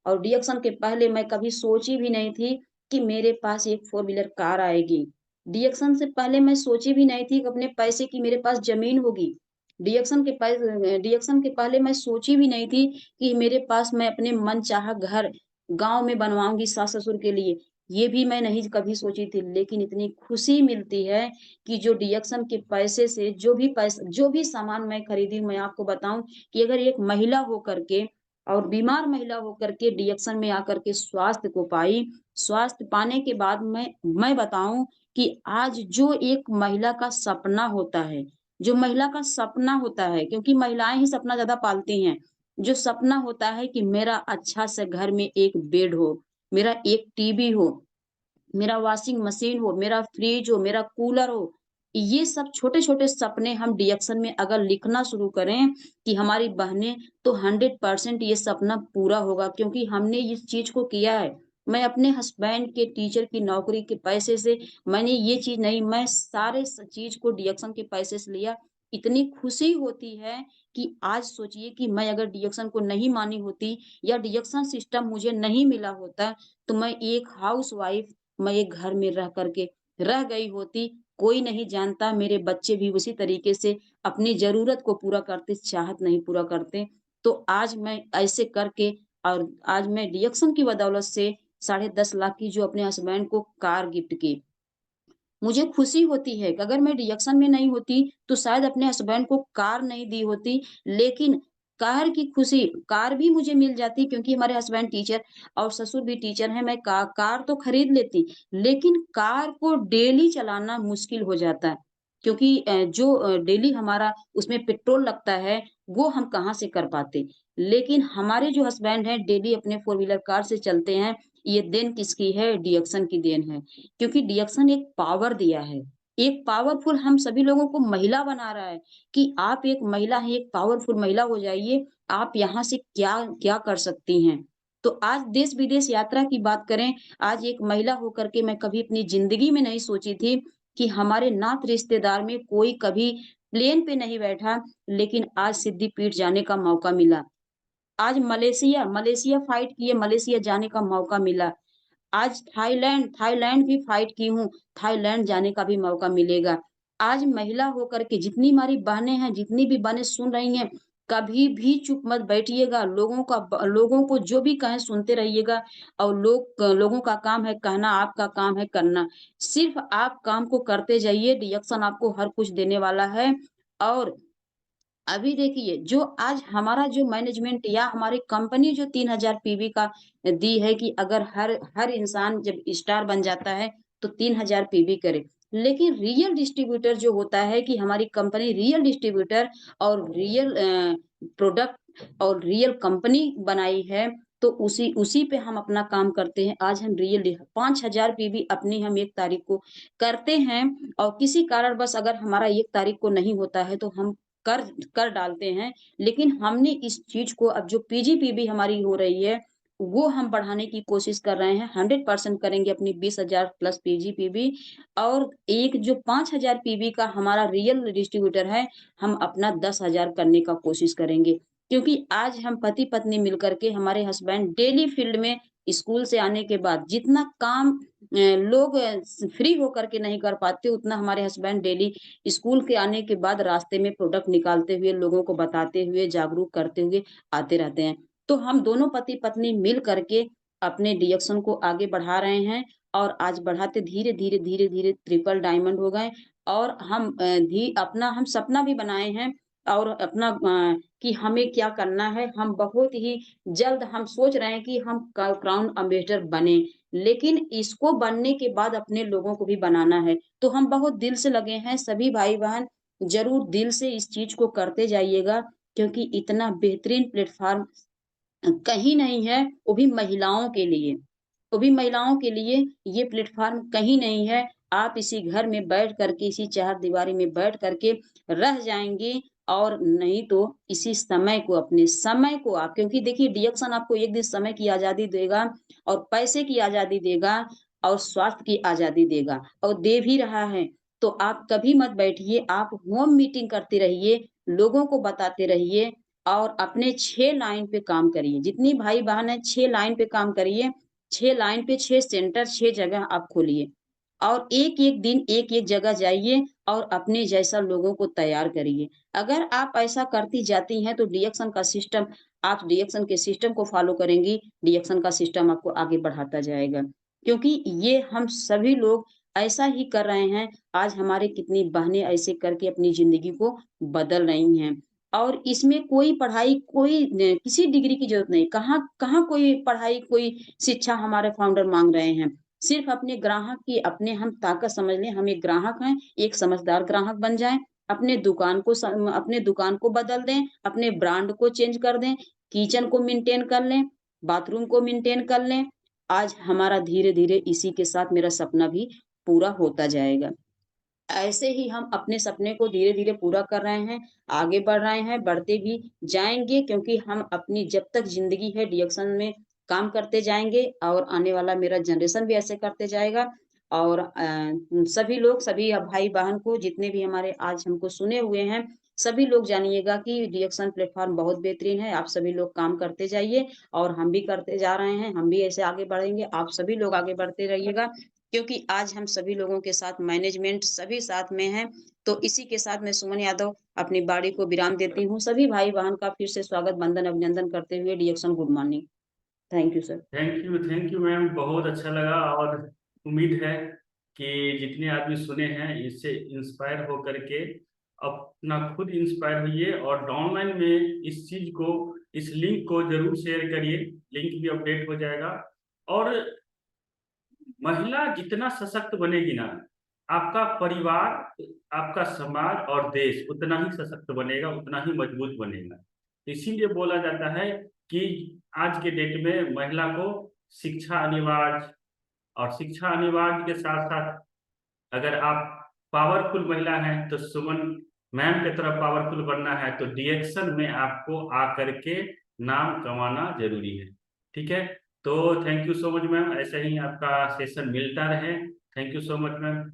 और रिएक्शन के पहले मैं कभी सोची भी नहीं थी कि मेरे पास एक फ़ोर व्हीलर कार आएगी। डिएक्शन से पहले मैं सोची भी नहीं थी कि अपने पैसे की मेरे पास ज़मीन होगी। डिएक्शन के पहले मैं सोची भी नहीं थी कि मेरे पास मैं अपने मनचाहा घर गाँव में बनवाऊँगी सास-ससुर के लिए। ये भी मैं नहीं कभी सोची थी, लेकिन इतनी खुशी मिलती है कि जो डिएक्शन के पैसे से जो भी सामान मैं खरीदी मैं आपको बताऊँ कि अगर एक महिला होकर के और बीमार महिला होकर के डिएक्शन में आकर के स्वास्थ्य को पाई, स्वास्थ्य पाने के बाद मैं बताऊँ कि आज जो एक महिला का सपना होता है, जो महिला का सपना होता है क्योंकि महिलाएँ ही सपना ज़्यादा पालती हैं। जो सपना होता है कि मेरा अच्छा से घर में एक बेड हो, मेरा एक टीवी हो, मेरा वॉशिंग मशीन हो, मेरा फ्रिज हो, मेरा कूलर हो। ये सब छोटे-छोटे सपने हम डिएक्शन में अगर लिखना शुरू करें कि हमारी बहनें तो 100% ये सपना पूरा होगा क्योंकि हमने इस चीज़ को किया है। मैं अपने हस्बैंड के टीचर की नौकरी के पैसे से मैंने ये चीज़ नहीं मैं सारे चीज़ को डिएक्शन के पैसे से लिया। इतनी खुशी होती है कि आज सोचिए कि मैं अगर डिएक्शन को नहीं मानी होती या डिएक्शन सिस्टम मुझे नहीं मिला होता, तो मैं एक हाउसवाइफ मैं एक घर में रह कर के रह गई होती, कोई नहीं जानता, मेरे बच्चे भी उसी तरीके से अपनी ज़रूरत को पूरा करते, चाहत नहीं पूरा करते। तो आज मैं ऐसे करके और आज मैं डिएक्शन की बदौलत से साढ़े 10 लाख की जो अपने हस्बैंड को कार गिफ्ट की। मुझे खुशी होती है कि अगर मैं रिएक्शन में नहीं होती, तो शायद अपने हस्बैंड को कार नहीं दी होती, लेकिन कार की खुशी, कार भी मुझे मिल जाती क्योंकि हमारे हस्बैंड टीचर और ससुर भी टीचर हैं, मैं कार तो खरीद लेती, लेकिन कार को डेली चलाना मुश्किल हो जाता है। क्योंकि जो डेली हमारा उसमें पेट्रोल लगता है, वो हम कहाँ से कर पाते। लेकिन हमारे जो हस्बैंड हैं डेली अपने फोर व्हीलर कार से चलते हैं, ये देन किसकी है? डिएक्सन की देन है। क्योंकि डिएक्सन एक पावर दिया है, एक पावरफुल हम सभी लोगों को महिला बना रहा है कि आप एक महिला हैं, एक पावरफुल महिला हो जाइए, आप यहाँ से क्या कर सकती हैं। तो आज देश-विदेश यात्रा की बात करें, आज एक महिला होकर के मैं कभी अपनी ज़िंदगी में नहीं सोची थी कि हमारे नात रिश्तेदार में कोई कभी प्लेन पे नहीं बैठा, लेकिन आज सिद्धिपीठ जाने का मौका मिला। आज मलेशिया फ़ाइट किए, मलेशिया जाने का मौका मिला। आज थाईलैंड भी फ़ाइट की हूँ, थाईलैंड जाने का भी मौका मिलेगा। आज महिला होकर के जितनी हमारी बहनें हैं, जितनी भी बहनें सुन रही हैं, कभी भी चुप मत बैठिएगा, लोगों को जो भी कहें सुनते रहिएगा और लोगों का काम है कहना, आपका काम है करना। सिर्फ़ आप काम को करते जाइए, रिएक्शन आपको हर कुछ देने वाला है और अभी देखिए, जो आज हमारा जो मैनेजमेंट या हमारी कंपनी जो 3000 पीवी का दी है कि अगर हर हर इंसान जब स्टार बन जाता है, तो 3000 पीवी करे। लेकिन रियल डिस्ट्रीब्यूटर जो होता है कि हमारी कंपनी रियल डिस्ट्रीब्यूटर और रियल प्रोडक्ट और रियल कंपनी बनाई है, तो उसी उसी पे हम अपना काम करते हैं। आज हम रियल 5000 पीवी अपनी हम 1 तारीख को करते हैं और किसी कारणवश अगर हमारा 1 तारीख को नहीं होता है, तो हम कर कर डालते हैं, लेकिन हमने इस चीज़ को अब जो पीजीपीबी हमारी हो रही है, वो हम बढ़ाने की कोशिश कर रहे हैं, 100% करेंगे अपनी 20,000 प्लस पीजीपीबी और एक जो 5,000 पीबी का हमारा रियल डिस्ट्रीब्यूटर है, हम अपना 10,000 करने का कोशिश करेंगे। क्योंकि आज हम पति-पत्नी मिलकर के हमारे हस्बैंड डेली फील्ड में स्कूल से आने के बाद जितना काम लोग फ्री होकर के नहीं कर पाते, उतना हमारे हस्बैंड डेली स्कूल के आने के बाद रास्ते में प्रोडक्ट निकालते हुए, लोगों को बताते हुए, जागरूक करते हुए आते रहते हैं। तो हम दोनों पति-पत्नी मिल करके अपने डिएक्शन को आगे बढ़ा रहे हैं और आज बढ़ाते धीरे-धीरे, धीरे-धीरे ट्रिपल डायमंड हो गए और हम धी अपना हम सपना भी बनाए हैं और अपना कि हमें क्या करना है, हम बहुत ही जल्द हम सोच रहे हैं कि हम क्राउन एम्बेसडर बने। लेकिन इसको बनने के बाद अपने लोगों को भी बनाना है। तो हम बहुत दिल से लगे हैं, सभी भाई-बहन ज़रूर दिल से इस चीज़ को करते जाइएगा क्योंकि इतना बेहतरीन प्लेटफ़ॉर्म कहीं नहीं है, वो भी महिलाओं के लिए। वो भी महिलाओं के लिए ये प्लेटफ़ॉर्म कहीं नहीं है। आप इसी घर में बैठ कर के, इसी चारदीवारी में बैठ कर के रह जाएँगे और नहीं तो इसी समय को अपने समय को आप क्योंकि देखिए डिएक्शन आपको एक दिन समय की आज़ादी देगा और पैसे की आज़ादी देगा और स्वास्थ्य की आज़ादी देगा और दे भी रहा है। तो आप कभी मत बैठिए, आप होम मीटिंग करते रहिए, लोगों को बताते रहिए और अपने 6 लाइन पे काम करिए। जितनी भाई-बहन हैं 6 लाइन पे काम करिए 6 लाइन पे 6 सेंटर 6 जगह आप खोलिए और एक-एक दिन एक-एक जगह जाइए और अपने जैसा लोगों को तैयार करिए। अगर आप ऐसा करती जाती हैं तो डिएक्शन का सिस्टम आप डिएक्शन के सिस्टम को फ़ॉलो करेंगी, डिएक्शन का सिस्टम आपको आगे बढ़ाता जाएगा। क्योंकि ये हम सभी लोग ऐसा ही कर रहे हैं, आज हमारे कितनी बहनें ऐसे करके अपनी ज़िंदगी को बदल रही हैं। और इसमें कोई पढ़ाई कोई किसी डिग्री की ज़रूरत नहीं, कहाँ कहाँ कोई पढ़ाई कोई शिक्षा हमारे फाउंडर माँग रहे हैं। सिर्फ़ अपने ग्राहक की अपने हम ताकत समझ लें, हम एक ग्राहक हैं, एक समझदार ग्राहक बन जाएँ, अपने दुकान को बदल दें, अपने ब्रांड को चेंज कर दें, किचन को मेंटेन कर लें, बाथरूम को मेंटेन कर लें। आज हमारा धीरे-धीरे इसी के साथ मेरा सपना भी पूरा होता जाएगा। ऐसे ही हम अपने सपने को धीरे-धीरे पूरा कर रहे हैं, आगे बढ़ रहे हैं, बढ़ते भी जाएँगे क्योंकि हम अपनी जब तक ज़िंदगी है डिएक्शन में काम करते जाएँगे और आने वाला मेरा जनरेशन भी ऐसे करते जाएगा और सभी लोग सभी भाई-बहन को जितने भी हमारे आज हमको सुने हुए हैं, सभी लोग जानिएगा कि डिएक्शन प्लेटफ़ॉर्म बहुत बेहतरीन है। आप सभी लोग काम करते जाइए और हम भी करते जा रहे हैं, हम भी ऐसे आगे बढ़ेंगे, आप सभी लोग आगे बढ़ते रहिएगा। क्योंकि आज हम सभी लोगों के साथ मैनेजमेंट सभी साथ में हैं। तो इसी के साथ मैं सुमन यादव अपनी बारी को विराम देती हूँ। सभी भाई-बहन का फिर से स्वागत, वंदन, अभिनंदन करते हुए डिएक्शन good morning. Thank you sir. Thank you ma'am, बहुत अच्छा लगा और उम्मीद है कि जितने आदमी सुने हैं इससे इंस्पायर हो करके अपना खुद इंस्पायर होइए और ऑनलाइन में इस चीज को, इस लिंक को जरूर शेयर करिए, लिंक भी अपडेट हो जाएगा। और महिला जितना सशक्त बनेगी ना, आपका परिवार, आपका समाज और देश उतना ही सशक्त बनेगा, उतना ही मजबूत बनेगा। इसीलिए बोला जाता है कि आज के डेट में महिला को शिक्षा अनिवार्य, और शिक्षा अनिवार्य के साथ साथ अगर आप पावरफुल महिला हैं तो सुमन मैम की तरह पावरफुल बनना है तो डीएक्शन में आपको आकर के नाम कमाना जरूरी है। ठीक है, तो thank you so much ma'am, ऐसे ही आपका सेशन मिलता रहे। Thank you so much ma'am.